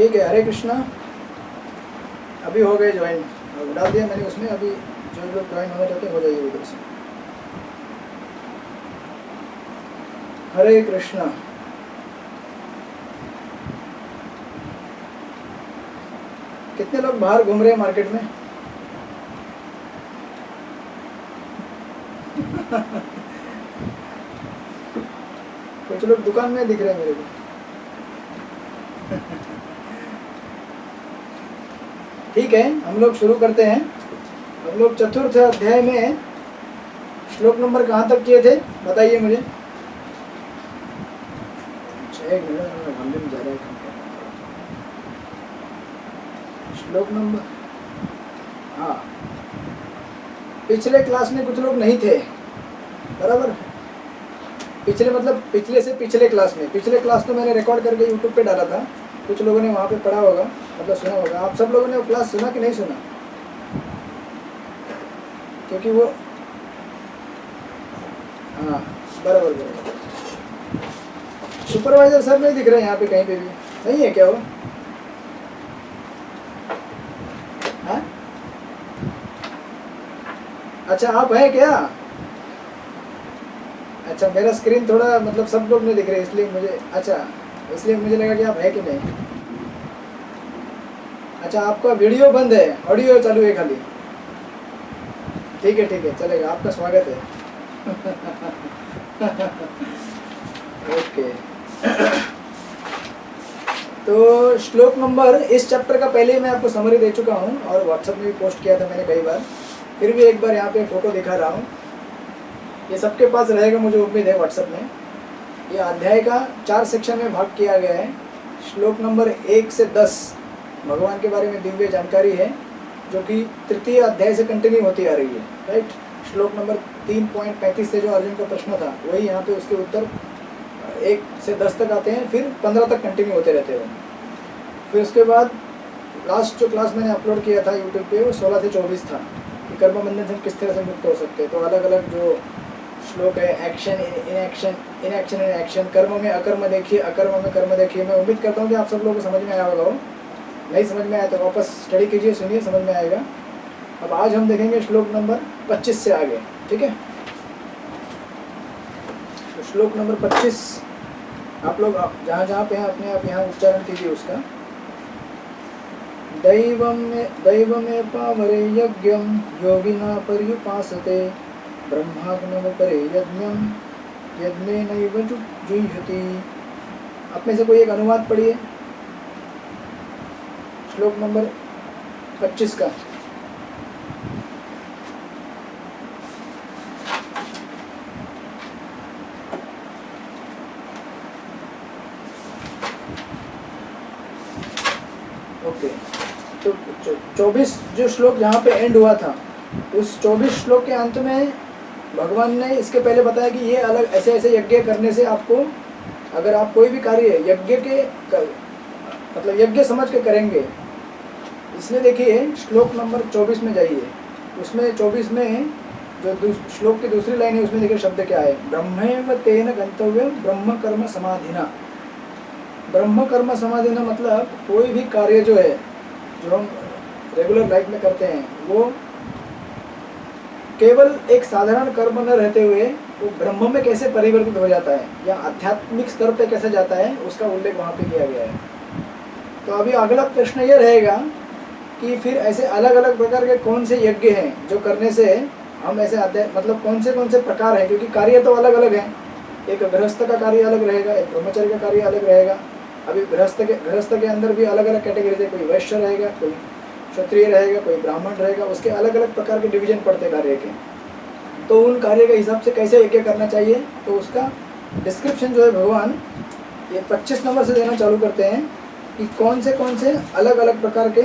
ठीक है, हरे कृष्णा। अभी हो गए ज्वाइन, डाल दिया मैंने उसमें। अभी जो लोग ज्वाइन होना चाहते हैं हो जाइए उधर से। हरे कृष्णा। कितने लोग बाहर घूम रहे हैं मार्केट में? कुछ लोग दुकान में दिख रहे हैं मेरे को। ठीक है, हम लोग शुरू करते हैं। हम लोग चतुर्थ अध्याय में श्लोक नंबर कहाँ तक किए थे बताइए मुझे। एक मिनट, वॉल्यूम ज़्यादा है। श्लोक नंबर, हाँ, पिछले क्लास में कुछ लोग नहीं थे, बराबर। पिछले मतलब पिछले से पिछले क्लास में, पिछले क्लास तो मैंने रिकॉर्ड करके यूट्यूब पे डाला था, कुछ लोगों ने वहाँ पे पढ़ा होगा, मतलब सुना होगा। आप सब लोगों ने वो क्लास सुना कि नहीं सुना? क्योंकि वो, हाँ, बराबर बराबर। सुपरवाइजर सर नहीं दिख रहे हैं यहाँ पे कहीं पे भी, नहीं है क्या वो? हाँ, अच्छा, आप हैं क्या? अच्छा, मेरा स्क्रीन थोड़ा मतलब सब लोग नहीं दिख रहे इसलिए मुझे, अच्छा, इसलिए मुझे लगा कि आप है कि नहीं। अच्छा, आपका वीडियो बंद है, ऑडियो चालू है खाली। ठीक है, चलेगा, आपका स्वागत है। ओके। तो श्लोक नंबर, इस चैप्टर का पहले ही मैं आपको समरी दे चुका हूँ और व्हाट्सएप में भी पोस्ट किया था मैंने कई बार, फिर भी एक बार यहाँ पे फोटो दिखा रहा हूँ। ये सबके पास रहेगा मुझे उम्मीद है व्हाट्सएप में। ये अध्याय का 4 सेक्शन में भाग किया गया है। श्लोक नंबर 1 से 10 भगवान के बारे में दिव्य जानकारी है, जो कि तृतीय अध्याय से कंटिन्यू होती आ रही है, राइट। श्लोक नंबर 3.35 से जो अर्जुन का प्रश्न था वही यहाँ पे उसके उत्तर 1 से 10 तक आते हैं, फिर 15 तक कंटिन्यू होते रहते हैं। फिर उसके बाद लास्ट जो क्लास मैंने अपलोड किया था यूट्यूब पे वो 16 से 24 था कि कर्म बंधन से किस तरह से मुक्त हो सकते हैं। तो अलग अलग जो श्लोक है, action in action, in action in action, कर्म में अकर्म देखिए, अकर्म में कर्म देखिए। मैं उम्मीद करता हूँ कि आप सब लोगों को समझ में आया होगा। वो नहीं समझ में आया तो वापस स्टडी कीजिए, सुनिए, समझ में आएगा। अब आज हम देखेंगे श्लोक नंबर 25 से आगे, ठीक है। तो श्लोक नंबर 25 आप लोग जहाँ जहाँ पे हैं अपने आप यहाँ उच्चारण कीजिए उसका। दैवमे पावरे यज्ञम योगिना पर्युपासते ब्रह्माग्नोपरे यज्ञम यज्ञेनैव जुह्यति। आप में से कोई एक अनुवाद पढ़िए श्लोक नंबर 25 का। ओके, तो 24 जो श्लोक जहाँ पे एंड हुआ था, उस 24 श्लोक के अंत में भगवान ने इसके पहले बताया कि ये अलग ऐसे ऐसे यज्ञ करने से आपको, अगर आप कोई भी कार्य यज्ञ के मतलब यज्ञ समझ के करेंगे। इसमें देखिए श्लोक नंबर 24 में जाइए, उसमें 24 में जो श्लोक की दूसरी लाइन है उसमें देखिए शब्द क्या है, ब्रह्मैव तेन गंतव्यम ब्रह्म कर्म समाधिना। ब्रह्म कर्म समाधिना मतलब कोई भी कार्य जो है, जो हम रेगुलर लाइफ में करते हैं, वो केवल एक साधारण कर्म न रहते हुए वो ब्रह्म में कैसे परिवर्तित हो जाता है या आध्यात्मिक स्तर पे कैसे जाता है, उसका उल्लेख वहाँ पे किया गया है। तो अभी अगला प्रश्न ये रहेगा कि फिर ऐसे अलग अलग प्रकार के कौन से यज्ञ हैं जो करने से हम ऐसे मतलब कौन से प्रकार हैं, क्योंकि कार्य तो अलग अलग हैं। एक गृहस्थ का कार्य अलग रहेगा, एक ब्रह्मचर्य का कार्य अलग रहेगा। अभी गृहस्थ के अंदर भी अलग अलग कैटेगरी है, कोई वैश्य रहेगा, कोई क्षत्रिय रहेगा, कोई ब्राह्मण रहेगा, उसके अलग अलग प्रकार के डिवीजन पड़ते हैं कार्य के। तो उन कार्य के हिसाब से कैसे यज्ञ करना चाहिए, तो उसका डिस्क्रिप्शन जो है भगवान ये 25 नंबर से देना चालू करते हैं कि कौन से अलग अलग प्रकार के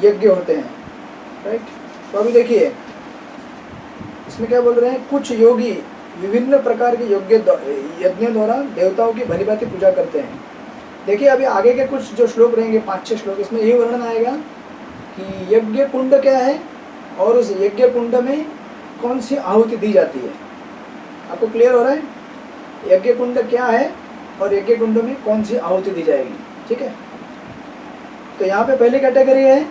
यज्ञ होते हैं, राइट। तो अभी देखिए इसमें क्या बोल रहे हैं, कुछ योगी विभिन्न प्रकार के यज्ञ द्वारा देवताओं की भली भांति पूजा करते हैं। देखिए अभी आगे के कुछ जो श्लोक रहेंगे 5-6 श्लोक, इसमें यही वर्णन आएगा कि यज्ञ कुंड क्या है और उस यज्ञ कुंड में कौन सी आहुति दी जाती है। आपको क्लियर हो रहा है यज्ञ कुंड क्या है और यज्ञ कुंड में कौन सी आहुति दी जाएगी, ठीक है। तो यहाँ पे पहली कैटेगरी है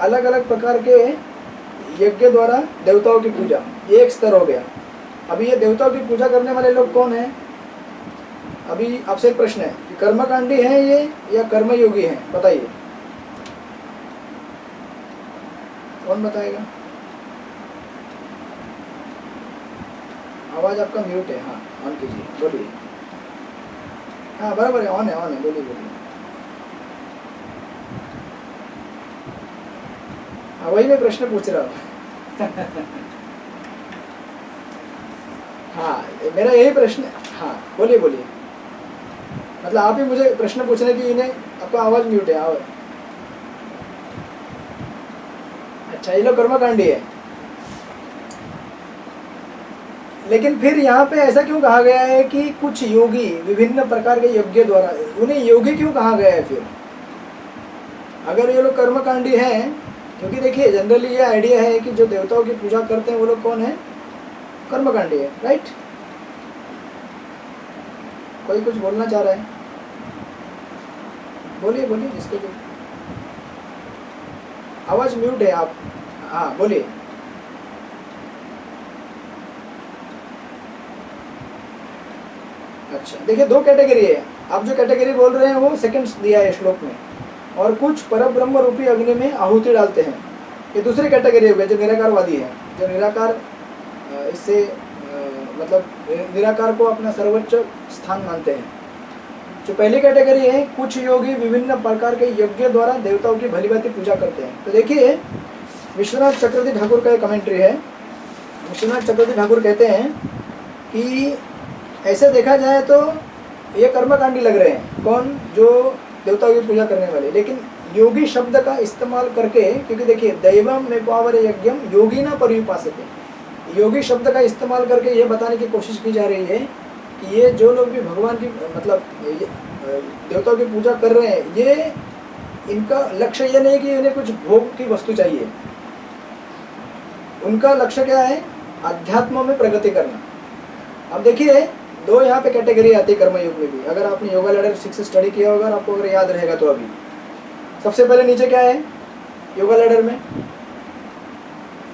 अलग अलग प्रकार के यज्ञ द्वारा देवताओं की पूजा, ये एक स्तर हो गया। अभी ये देवताओं की पूजा करने वाले लोग कौन हैं? अभी आपसे एक प्रश्न है कि कर्मकांडी हैं ये या कर्मयोगी हैं, बताइए, कौन बताएगा? आवाज आपका म्यूट है, हाँ ऑन कीजिए, बोलिए। हाँ बराबर है, ऑन है, बोलिए बोलिए। हाँ वही मैं प्रश्न पूछ रहा हूँ। हाँ मेरा यही प्रश्न, हाँ बोलिए बोलिए, मतलब आप ही मुझे प्रश्न पूछने की, इन्हें आपका आवाज म्यूट है। आवाज अच्छा, ये लोग कर्मकांडी है। लेकिन फिर यहाँ पे ऐसा क्यों कहा गया है कि कुछ योगी विभिन्न प्रकार के यज्ञ द्वारा, उन्हें योगी क्यों कहा गया है फिर, अगर ये लोग कर्मकांडी हैं? क्योंकि देखिए जनरली ये आइडिया है कि जो देवताओं की पूजा करते हैं वो लोग कौन है? कर्मकांडी है, राइट? कोई कुछ बोलना चाह रहा है? बोलिए बोलिए, जिसको जो आवाज म्यूट है आप, हाँ बोलिए। अच्छा देखिए, दो कैटेगरी है, आप जो कैटेगरी बोल रहे हैं वो सेकंड दिया है श्लोक में, और कुछ परब्रह्म रूपी अग्नि में आहुति डालते हैं, ये दूसरी कैटेगरी हो गई जो निराकारवादी है, जो निराकार इससे मतलब निराकार को अपना सर्वोच्च स्थान मानते हैं। जो पहली कैटेगरी है, कुछ योगी विभिन्न प्रकार के यज्ञ द्वारा देवताओं की भली भांति पूजा करते हैं। तो देखिए विश्वनाथ चक्रवर्ती ठाकुर का एक कमेंट्री है। विश्वनाथ चक्रवर्ती ठाकुर कहते हैं कि ऐसे देखा जाए तो ये कर्मकांडी लग रहे हैं, कौन? जो देवताओं की पूजा करने वाले। लेकिन योगी शब्द का इस्तेमाल करके, क्योंकि देखिए दैवम में पावर यज्ञम योगी ना पर्युपासते, योगी शब्द का इस्तेमाल करके ये बताने की कोशिश की जा रही है कि ये जो लोग भी भगवान की मतलब देवताओं की पूजा कर रहे हैं, ये इनका लक्ष्य ये नहीं कि इन्हें कुछ भोग की वस्तु चाहिए, उनका लक्ष्य क्या है? अध्यात्म में प्रगति करना। अब देखिए दो यहाँ पे कैटेगरी आती है कर्मयोग में भी। अगर आपने योगा लैडर 6 स्टडी किया होगा, आपको अगर याद रहेगा तो अभी सबसे पहले नीचे क्या है योगा लैडर में?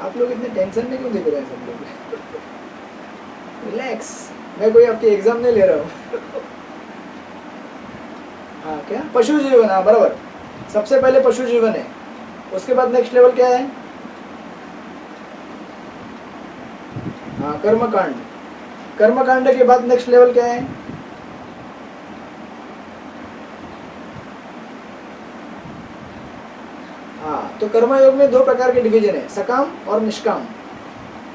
आप लोग इतने टेंशन में क्यों दिख रहे हैं सब लोग? रिलैक्स, मैं कोई आपकी एग्जाम नहीं ले रहा हूँ। हाँ क्या? पशु जीवन, हाँ बराबर, सबसे पहले पशु जीवन है, उसके बाद नेक्स्ट लेवल क्या है? हाँ कर्मकांड, कर्मकांड के बाद नेक्स्ट लेवल क्या है? हाँ, तो कर्मयोग में दो प्रकार के डिवीजन है, सकाम और निष्काम।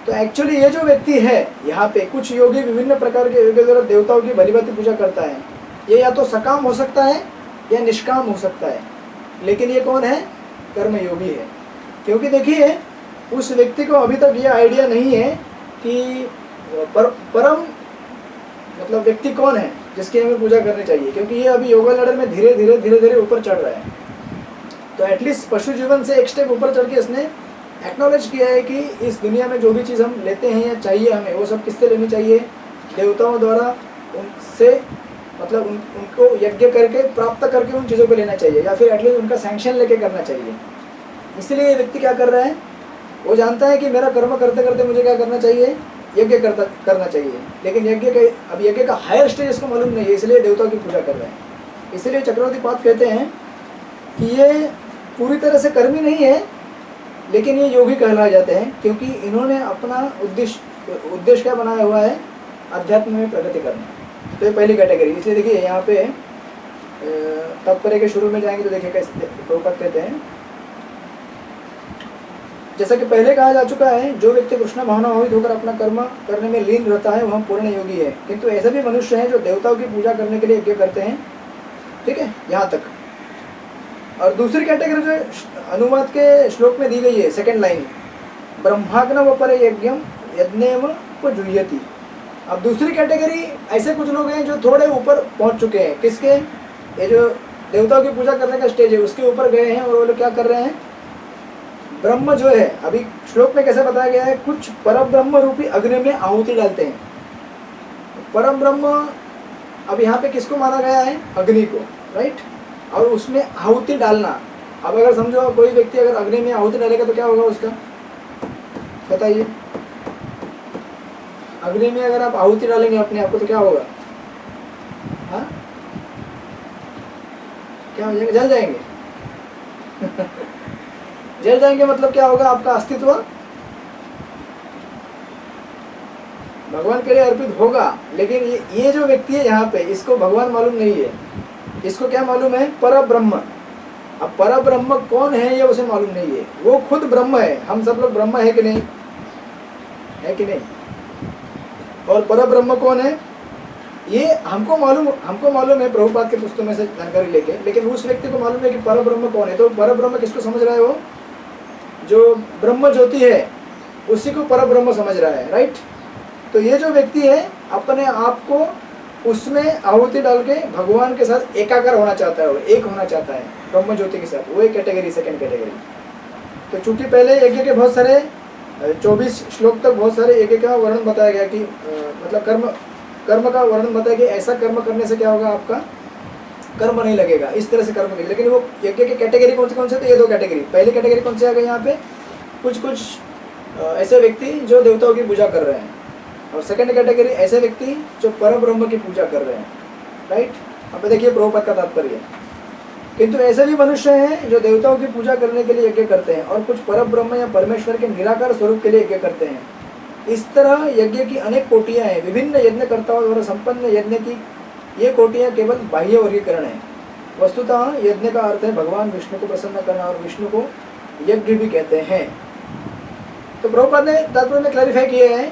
तो एक्चुअली ये जो व्यक्ति है यहाँ पे, कुछ योगी विभिन्न प्रकार के योगी द्वारा देवताओं की भली भांति पूजा करता है, ये या तो सकाम हो सकता है या निष्काम हो सकता है। लेकिन ये कौन है? कर्मयोगी है। क्योंकि देखिए उस व्यक्ति को अभी तक ये आइडिया नहीं है कि परम मतलब व्यक्ति कौन है जिसकी हमें पूजा करनी चाहिए, क्योंकि ये अभी योगा लैडर में धीरे धीरे ऊपर चढ़ रहा है। तो एटलीस्ट पशु जीवन से एक स्टेप ऊपर चढ़ के इसने एक्नॉलेज किया है कि इस दुनिया में जो भी चीज़ हम लेते हैं या चाहिए हमें, वो सब किससे लेनी चाहिए? देवताओं द्वारा उनसे मतलब उनको यज्ञ करके प्राप्त करके उन चीज़ों को लेना चाहिए, या फिर एटलीस्ट उनका सैंक्शन लेके करना चाहिए। इसलिए ये व्यक्ति क्या कर रहा है? वो जानता है कि मेरा कर्म करते करते मुझे क्या करना चाहिए? यज्ञ करना चाहिए। लेकिन यज्ञ का हायर स्टेज इसको मालूम नहीं है, इसलिए देवताओं की पूजा कर रहे हैं। इसलिए चक्रवर्ती पाद कहते हैं कि ये पूरी तरह से कर्मी नहीं है, लेकिन ये योगी कहलाए जाते हैं, क्योंकि इन्होंने अपना उद्देश्य क्या बनाया हुआ है? अध्यात्म में प्रगति करना। तो ये पहली कैटेगरी। इसलिए देखिए यहाँ पे तात्पर्य के शुरू में जाएंगे तो देखिए कैसे प्रभुपाद कहते हैं, जैसा कि पहले कहा जा चुका है, जो व्यक्ति कृष्ण भावना मोहित होकर अपना कर्म करने में लीन रहता है वह पूर्ण योगी है। किंतु ऐसे भी मनुष्य हैं जो देवताओं की पूजा करने के लिए यज्ञ करते हैं। ठीक है, यहाँ तक। और दूसरी कैटेगरी जो अनुवाद के श्लोक में दी गई है, सेकंड लाइन, ब्रह्माग्न व परे यज्ञम यज्ञेम उपजुह्यति। अब दूसरी कैटेगरी ऐसे कुछ लोग हैं जो थोड़े ऊपर पहुंच चुके हैं। किसके? ये जो देवताओं की पूजा करने का स्टेज है उसके ऊपर गए हैं, और वो लोग क्या कर रहे हैं? ब्रह्म जो है, अभी श्लोक में कैसे बताया गया है, कुछ परम ब्रह्म रूपी अग्नि में आहुति डालते हैं। परम ब्रह्म अब यहाँ पे किसको माना गया है? अग्नि को, राइट? और उसमें आहुति डालना, अब अगर समझो कोई व्यक्ति अगर अग्नि में आहुति डालेगा तो क्या होगा उसका, बताइए। अग्नि में अगर आप आहुति डालेंगे अपने आप को तो क्या होगा? हाँ, क्या हो जाएगा? जल जाएंगे। जल जाएंगे मतलब क्या होगा? आपका अस्तित्व भगवान के लिए अर्पित होगा। लेकिन ये जो व्यक्ति है यहाँ पे, इसको भगवान मालूम नहीं है। इसको क्या मालूम है? पर ब्रह्म। अब पर ब्रह्म कौन है ये उसे मालूम नहीं है। वो खुद ब्रह्म है। हम सब लोग ब्रह्म है कि नहीं? है कि नहीं? और पर ब्रह्म कौन है ये हमको मालूम है प्रभुपाद के पुस्तकों में से जानकारी लेके। लेकिन उस व्यक्ति को मालूम है कि पर ब्रह्म कौन है। तो पर ब्रह्म किसको समझ रहा है? वो जो ब्रह्म ज्योति है उसी को पर ब्रह्म समझ रहा है, राइट। तो ये जो व्यक्ति है अपने आप को उसमें आहुति डाल के भगवान के साथ एकाकार होना चाहता है, वो एक होना चाहता है ब्रह्म ज्योति के साथ। वो एक कैटेगरी, सेकंड कैटेगरी। तो चूंकि पहले यज्ञ के बहुत सारे 24 श्लोक तक बहुत सारे यज्ञ का वर्णन बताया गया कि मतलब कर्म का वर्णन बताया कि ऐसा कर्म करने से क्या होगा, आपका कर्म नहीं लगेगा, इस तरह से कर्म लगेगा। लेकिन वो यज्ञ की कैटेगरी कौन से थे? ये दो कैटेगरी। पहली कैटेगरी कौन से आ गए यहाँ पे? कुछ ऐसे व्यक्ति जो देवताओं की पूजा कर रहे हैं, और सेकंड कैटेगरी ऐसे व्यक्ति जो परम ब्रह्म की पूजा कर रहे हैं, राइट। अब देखिए प्रभुपाद का तात्पर्य। किंतु ऐसे भी मनुष्य हैं जो देवताओं की पूजा करने के लिए यज्ञ करते हैं और कुछ परम ब्रह्म या परमेश्वर के निराकार स्वरूप के लिए यज्ञ करते हैं। इस तरह यज्ञ की अनेक कोटियां हैं। विभिन्न यज्ञकर्ताओं द्वारा संपन्न यज्ञ की ये कोटियां केवल बाह्य वर्गीकरण है। वस्तुतः यज्ञ का अर्थ है भगवान विष्णु को प्रसन्न करना, और विष्णु को यज्ञ भी कहते हैं। तो प्रभुपाद ने तात्पर्य में क्लैरिफाई किया है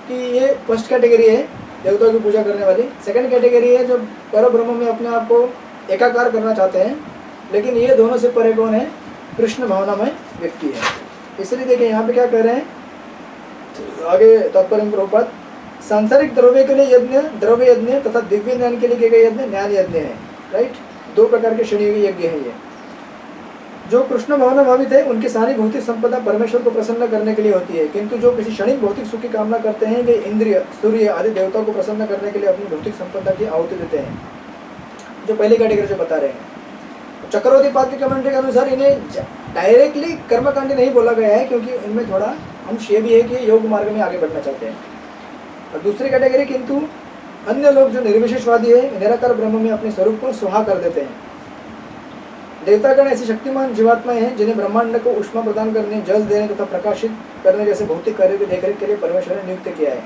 कि ये फर्स्ट कैटेगरी है देवताओं की पूजा करने वाली। सेकंड कैटेगरी है जो पर ब्रह्म में अपने आप को एकाकार करना चाहते हैं। लेकिन ये दोनों से परे कौन है? कृष्ण भावनामय व्यक्ति है। इसलिए देखिए यहाँ पे क्या कह रहे हैं आगे तात्पर्य में प्रभुपाद, सांसारिक द्रव्य के लिए यज्ञ द्रव्य यज्ञ तथा दिव्य ज्ञान के लिए किए गए यज्ञ ज्ञान यज्ञ है, राइट। दो प्रकार के क्षणिक यज्ञ है ये। जो कृष्ण भावना भावित है उनकी सारी भौतिक संपदा परमेश्वर को प्रसन्न करने के लिए होती है। किंतु जो किसी क्षणिक भौतिक सुख की कामना करते हैं वे इंद्रिय, सूर्य आदि देवताओं को प्रसन्न करने के लिए अपनी भौतिक संपदा की आहुति देते हैं। जो पहले कैटेगरी जो बता रहे हैं, चक्रवर्ती पाद के कमेंट्री के अनुसार इन्हें डायरेक्टली कर्मकांडी नहीं बोला गया है, क्योंकि इनमें थोड़ा अंश ये भी है कि योग मार्ग में आगे बढ़ना चाहते हैं। और दूसरी कैटेगरी किंतु अन्य लोग जो निर्विशेषवादी है, निराकार ब्रह्म में अपने स्वरूप को सुहा कर देते हैं। देवतागण ऐसे शक्तिमान जीवात्माएं हैं जिन्हें ब्रह्मांड को ऊष्मा प्रदान करने, जल देने तथा प्रकाशित करने जैसे भौतिक कार्यों की देखरेख के लिए परमेश्वर ने नियुक्त किया है।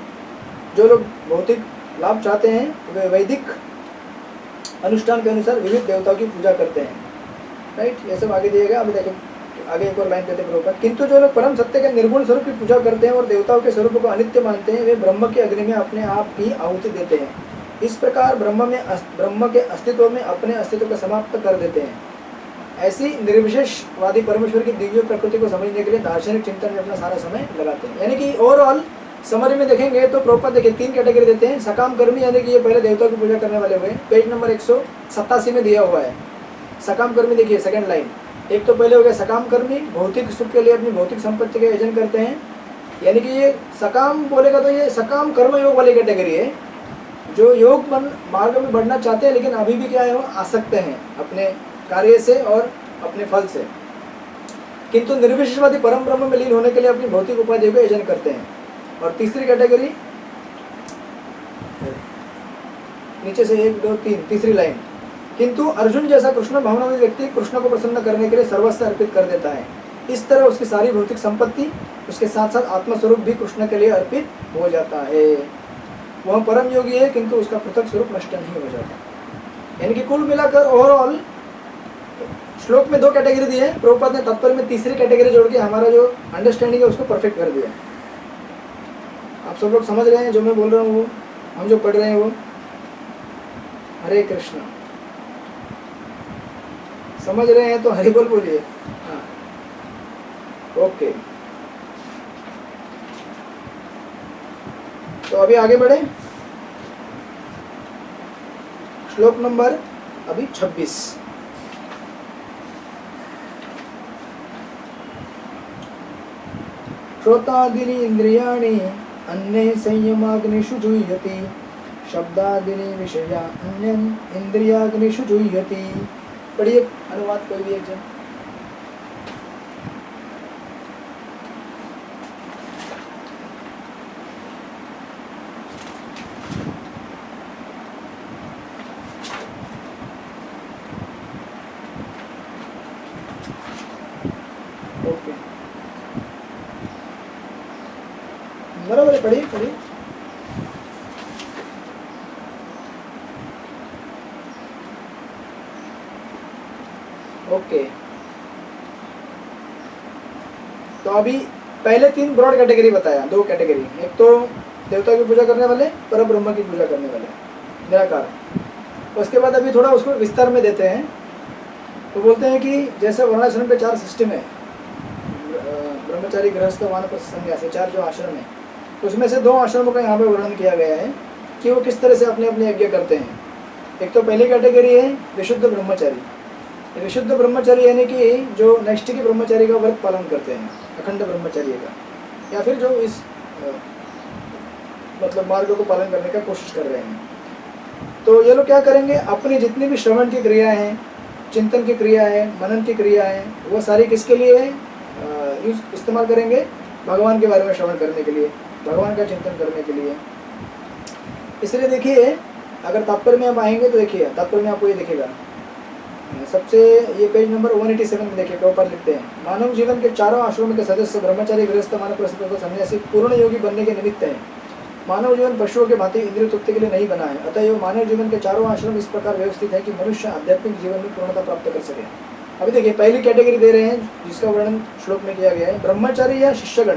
जो लोग भौतिक लाभ चाहते हैं वे वैदिक अनुष्ठान के अनुसार विविध देवताओं की पूजा करते हैं, राइट। ये सब आगे दिएगा। अभी देखो आगे एक और लाइन देते प्रभुपाद, किंतु जो लोग परम सत्य के निर्गुण स्वरूप की पूजा करते हैं और देवताओं के स्वरूप को अनित्य मानते हैं वे ब्रह्म की अग्नि में अपने आप की आहुति देते हैं। इस प्रकार ब्रह्म के अस्तित्व में अपने अस्तित्व को समाप्त कर देते हैं। ऐसी निर्विशेषवादी परमेश्वर की दिव्य प्रकृति को समझने के लिए दार्शनिक चिंतन में अपना सारा समय लगाते हैं। यानी कि ओवरऑल समरी में देखेंगे तो प्रभुपाद देखिए 3 कैटेगरी देते हैं। सकाम कर्मी यानी कि ये पहले देवताओं की पूजा करने वाले हुए, पेज नंबर 187 में दिया हुआ है। सकाम कर्मी देखिए सेकंड लाइन। एक तो पहले हो गया सकाम कर्मी, भौतिक सुख के लिए अपनी भौतिक संपत्ति का अर्जन करते हैं। यानी कि ये सकाम बोलेगा तो ये सकाम कर्म योग वाली कैटेगरी है, जो योग मार्ग में बढ़ना चाहते हैं लेकिन अभी भी क्या है वो आसक्त हैं अपने कार्य से और अपने फल से। किंतु निर्विशेषवादी परम ब्रह्म में लीन होने के लिए अपनी भौतिक उपाधियों का अर्जन करते हैं। और तीसरी कैटेगरी नीचे से 1 2 3 तीसरी लाइन, किंतु अर्जुन जैसा कृष्ण भावना में व्यक्ति कृष्ण को प्रसन्न करने के लिए सर्वस्व अर्पित कर देता है। इस तरह उसकी सारी भौतिक संपत्ति उसके साथ साथ आत्मस्वरूप भी कृष्ण के लिए अर्पित हो जाता है। वह परम योगी है किंतु उसका पृथक स्वरूप नष्ट नहीं हो जाता। यानी कि कुल मिलाकर ओवरऑल श्लोक में 2 कैटेगरी दी है। प्रभुपाद ने तात्पर्य में तीसरी कैटेगरी जोड़ के हमारा जो अंडरस्टैंडिंग है उसको परफेक्ट कर दिया। आप सब लोग समझ रहे हैं जो मैं बोल रहा हूँ, वो हम जो पढ़ रहे हैं वो। हरे कृष्ण, समझ रहे हैं तो हरि बोल बोलिए। हाँ, ओके। तो अभी आगे बढ़े। श्लोक नंबर अभी 26। श्रोतादीनि इंद्रियाणि अन्ये संयमाग्निषु जुह्यति, शब्दादीनि विषया अन्यन इंद्रियाग्निषु जुह्यति। पढ़िए अनुवाद कोई भी एक जन। पढ़िए पढ़िए। ओके, तो अभी पहले 3 ब्रॉड कैटेगरी बताया, 2 कैटेगरी, एक तो देवता की पूजा करने वाले, पर ब्रह्म की पूजा करने वाले, निराकार। उसके बाद अभी थोड़ा उसको विस्तार में देते हैं। तो बोलते हैं कि जैसे वर्णाश्रम के 4 सिस्टम है, ब्रह्मचारी, गृहस्थ, वानप्रस्थ, सन्यासी, 4 जो आश्रम है, तो उसमें से 2 आश्रमों का यहाँ पे वर्णन किया गया है कि वो किस तरह से अपने अपने यज्ञ करते हैं। एक तो पहली कैटेगरी है विशुद्ध ब्रह्मचारी। विशुद्ध ब्रह्मचारी यानी कि जो नैष्ठिक ब्रह्मचारी का व्रत पालन करते हैं, अखंड ब्रह्मचारी का, या फिर जो इस मतलब मार्ग को पालन करने का कोशिश कर रहे हैं। तो ये लोग क्या करेंगे, अपनी जितनी भी श्रवण की क्रिया है, चिंतन की क्रिया है, मनन की क्रिया है, वो सारी किसके लिए इस्तेमाल करेंगे, भगवान के बारे में श्रवण करने के लिए, भगवान का चिंतन करने के लिए। इसलिए देखिए, अगर तात्पर्य में आप आएंगे तो देखिए तात्पर्य में आपको ये दिखेगा, सबसे ये पेज नंबर 187 में देखिए, ऊपर लिखते हैं, मानव जीवन के 4 आश्रमों के सदस्य ब्रह्मचारी, गृहस्थ, वानप्रस्थ तथा सन्यासी पूर्ण योगी बनने के निमित्त हैं। मानव जीवन पशुओं के भांति इंद्रिय तृप्ति के लिए नहीं बना है, अतः यह मानव जीवन के 4 आश्रम इस प्रकार व्यवस्थित है कि मनुष्य आध्यात्मिक जीवन में पूर्णता प्राप्त कर सके। अभी देखिए पहली कैटेगरी दे रहे हैं जिसका वर्णन श्लोक में किया गया है, ब्रह्मचारी या शिष्यगण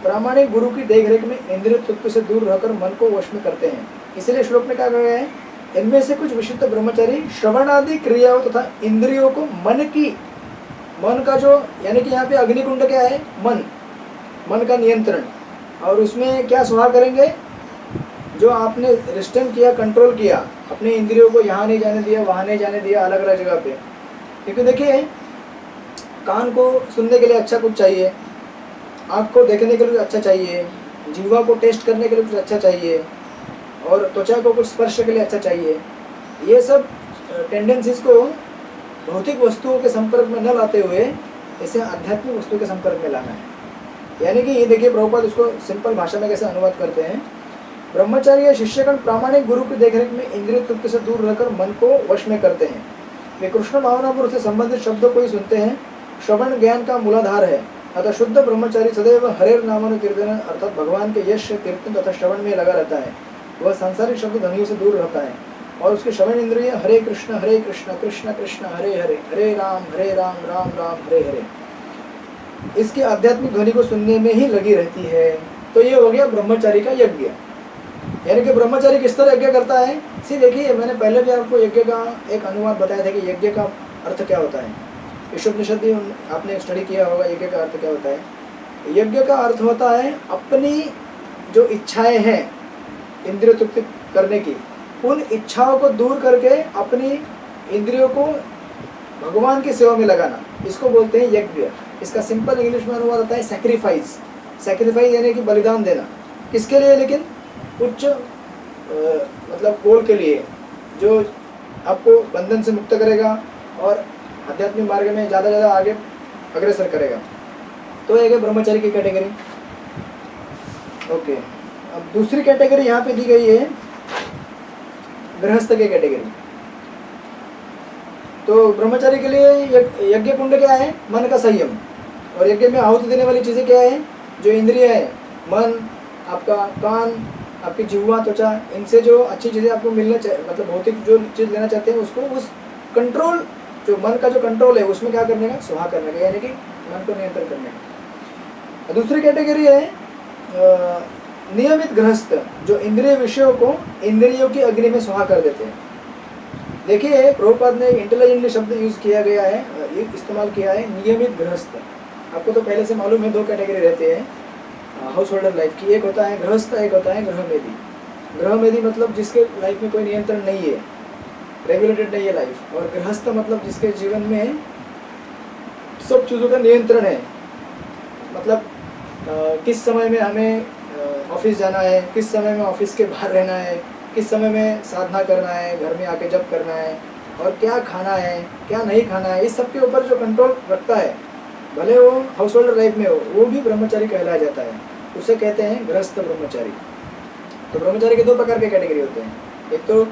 प्रामाणिक गुरु की देखरेख में इंद्रिय तृप्ति से दूर रहकर मन को वश में करते हैं। इसलिए श्लोक में कहा गया है, इनमें से कुछ विशुद्ध ब्रह्मचारी श्रवण आदि क्रियाओं तथा इंद्रियों को मन का जो, यानी कि यहाँ पे अग्निकुंड क्या है, मन का नियंत्रण, और उसमें क्या सुधार करेंगे, जो आपने रिस्ट्रेन किया, कंट्रोल किया, अपने इंद्रियों को यहाँ नहीं जाने दिया, वहाँ नहीं जाने दिया, अलग अलग जगह पे। क्योंकि देखिए, कान को सुनने के लिए अच्छा कुछ चाहिए, आँख को देखने के लिए अच्छा चाहिए, जीवा को टेस्ट करने के लिए कुछ अच्छा चाहिए, और त्वचा को कुछ स्पर्श के लिए अच्छा चाहिए। ये सब टेंडेंसीज को भौतिक वस्तुओं के संपर्क में न लाते हुए इसे आध्यात्मिक वस्तुओं के संपर्क में लाना है। यानी कि ये देखिए प्रभुपाद इसको सिंपल भाषा में कैसे अनुवाद करते हैं, ब्रह्मचारी या शिष्यगण प्रामाणिक गुरु की देखरेख में इंद्रिय तृप्ति से दूर रहकर मन को वश में करते हैं। वे कृष्ण भावनापुर से संबंधित शब्दों को ही सुनते हैं। श्रवण ज्ञान का मूलाधार है, अतः शुद्ध ब्रह्मचारी सदैव हरेर नामानुकीर्तन अर्थात भगवान के यश कीर्तन तथा श्रवण में लगा रहता है। वह सांसारिक शब्द ध्वनियों से दूर रहता है और उसके श्रवण इंद्रिय हरे कृष्ण कृष्ण कृष्ण हरे हरे, हरे राम राम राम हरे हरे, इसकी आध्यात्मिक ध्वनि को सुनने में ही लगी रहती है। तो ये हो गया ब्रह्मचारी का यज्ञ। यानी कि ब्रह्मचारी किस तरह यज्ञ करता है, सी देखिए, मैंने पहले भी आपको यज्ञ का एक अनुवाद बताया था कि यज्ञ का अर्थ क्या होता है। ईशोपनिषद भी आपने स्टडी किया होगा, यज्ञ का अर्थ क्या होता है। यज्ञ का अर्थ होता है अपनी जो इच्छाएं हैं इंद्रिय तृप्ति करने की, उन इच्छाओं को दूर करके अपनी इंद्रियों को भगवान की सेवा में लगाना, इसको बोलते हैं यज्ञ। इसका सिंपल इंग्लिश में अनुवाद होता है सैक्रिफाइस। सैक्रिफाइस यानी कि बलिदान देना। किसके लिए, लेकिन उच्च मतलब गोल के लिए, जो आपको बंधन से मुक्त करेगा और आध्यात्मिक मार्ग में ज़्यादा ज़्यादा आगे अग्रसर करेगा। तो एक है ब्रह्मचारी की कैटेगरी। ओके, अब दूसरी कैटेगरी यहाँ पे दी गई है गृहस्थ की कैटेगरी। तो ब्रह्मचारी के लिए यज्ञ कुंड क्या है, मन का संयम, और यज्ञ में आहुति देने वाली चीज़ें क्या है, जो इंद्रिय है, मन, आपका कान, आपकी जिह्वा, त्वचा, इनसे जो अच्छी चीज़ें आपको मिलना चाहिए, मतलब भौतिक जो चीज़ लेना चाहते हैं उसको, उस कंट्रोल, जो मन का जो कंट्रोल है उसमें क्या करने का, सुहा करने का, यानी कि मन को नियंत्रण करने का। दूसरी कैटेगरी है नियमित गृहस्थ, जो इंद्रिय विषयों को इंद्रियों की अग्नि में सुहा कर देते हैं। देखिए प्रभुपाद ने इंटेलिजेंटली शब्द यूज़ किया गया है, ये इस्तेमाल किया है नियमित गृहस्थ। आपको तो पहले से मालूम है 2 कैटेगरी रहते हैं हाउस होल्डर लाइफ की, एक होता है गृहस्थ, एक होता है गृहमेदी। गृहमेदी मतलब जिसके लाइफ में कोई नियंत्रण नहीं है, रेगुलेटेड नहीं है लाइफ, और गृहस्थ मतलब जिसके जीवन में सब चीज़ों का नियंत्रण है। मतलब किस समय में हमें ऑफिस जाना है, किस समय में ऑफिस के बाहर रहना है, किस समय में साधना करना है, घर में आके जप करना है, और क्या खाना है क्या नहीं खाना है, इस सब के ऊपर जो कंट्रोल रखता है, भले वो हाउस होल्डर लाइफ में हो, वो भी ब्रह्मचारी कहलाया जाता है। उसे कहते हैं गृहस्थ ब्रह्मचारी। तो ब्रह्मचारी के 2 प्रकार के कैटेगरी होते हैं। एक तो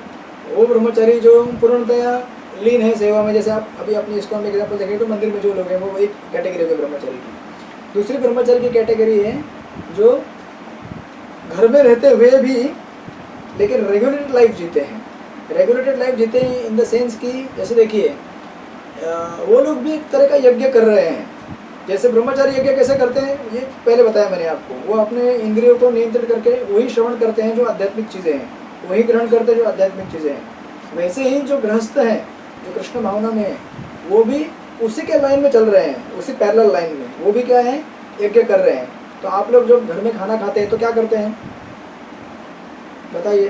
वो ब्रह्मचारी जो पूर्णतया लीन है सेवा में, जैसे आप अभी अपनी इसको हम एग्जाम्पल देखें तो मंदिर में जो लोग हैं वो एक कैटेगरी होगी ब्रह्मचारी की। दूसरी ब्रह्मचारी की कैटेगरी है जो घर में रहते हुए भी लेकिन रेगुलेटेड लाइफ जीते हैं। रेगुलेटेड लाइफ जीते हैं इन द सेंस कि जैसे देखिए वो लोग भी एक तरह का यज्ञ कर रहे हैं। जैसे ब्रह्मचारी यज्ञ कैसे करते हैं ये पहले बताया मैंने आपको। वो अपने इंद्रियों को नियंत्रित करके वही श्रवण करते हैं जो आध्यात्मिक चीज़ें हैं, वही ग्रहण करते हैं जो आध्यात्मिक चीज़ें हैं। वैसे ही जो गृहस्थ हैं जो कृष्ण भावना में है वो भी उसी के लाइन में चल रहे हैं, उसी पैरेलल लाइन में वो भी क्या है, यज्ञ कर रहे हैं। तो आप लोग जब घर में खाना खाते हैं तो क्या करते हैं बताइए?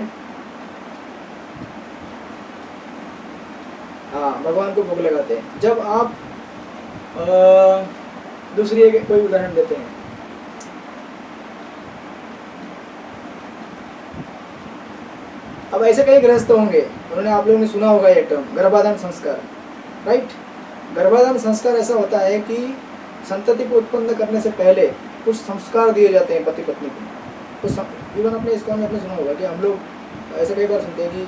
हाँ, भगवान को भोग लगाते हैं। जब आप दूसरी एक कोई उदाहरण देते हैं, अब ऐसे कई गृहस्थ होंगे, उन्होंने आप लोगों ने सुना होगा ये टर्म गर्भाधान संस्कार, राइट? गर्भाधान संस्कार ऐसा होता है कि संतति को उत्पन्न करने से पहले कुछ संस्कार दिए जाते हैं पति पत्नी को। कुछ इवन अपने इसको आपने सुना होगा कि हम लोग ऐसे कई बार सुनते हैं कि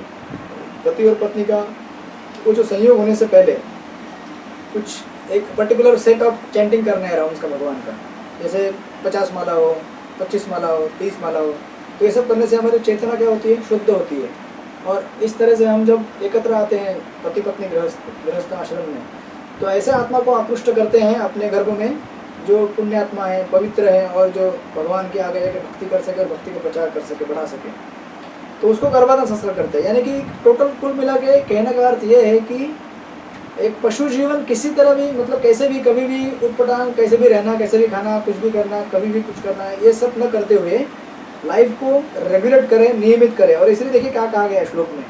पति और पत्नी का वो जो संयोग होने से पहले कुछ एक पर्टिकुलर सेट ऑफ चैंटिंग करना है राउंड्स का भगवान का, जैसे 50 माला हो, 25 माला हो, 30 माला हो। तो ये सब करने से हमारी चेतना क्या होती है, शुद्ध होती है। और इस तरह से हम जब एकत्र आते हैं पति पत्नी गृहस्थ आश्रम में, तो ऐसे आत्मा को आकृष्ट करते हैं अपने गर्भ में जो पुण्य आत्मा है, पवित्र है और जो भगवान के आगे जाकर भक्ति कर सके और भक्ति का प्रचार कर सके, बढ़ा सके। तो उसको गर्भाधान संस्कार करते हैं। यानी कि टोटल कुल मिला के कहने का अर्थ ये है कि एक पशु जीवन किसी तरह भी, मतलब कैसे भी, कभी भी उटपटांग, कैसे भी रहना, कैसे भी खाना, कुछ भी करना, कभी भी कुछ करना है, ये सब न करते हुए लाइफ को रेगुलेट करें, नियमित करें। और इसलिए देखिए क्या कहा गया श्लोक में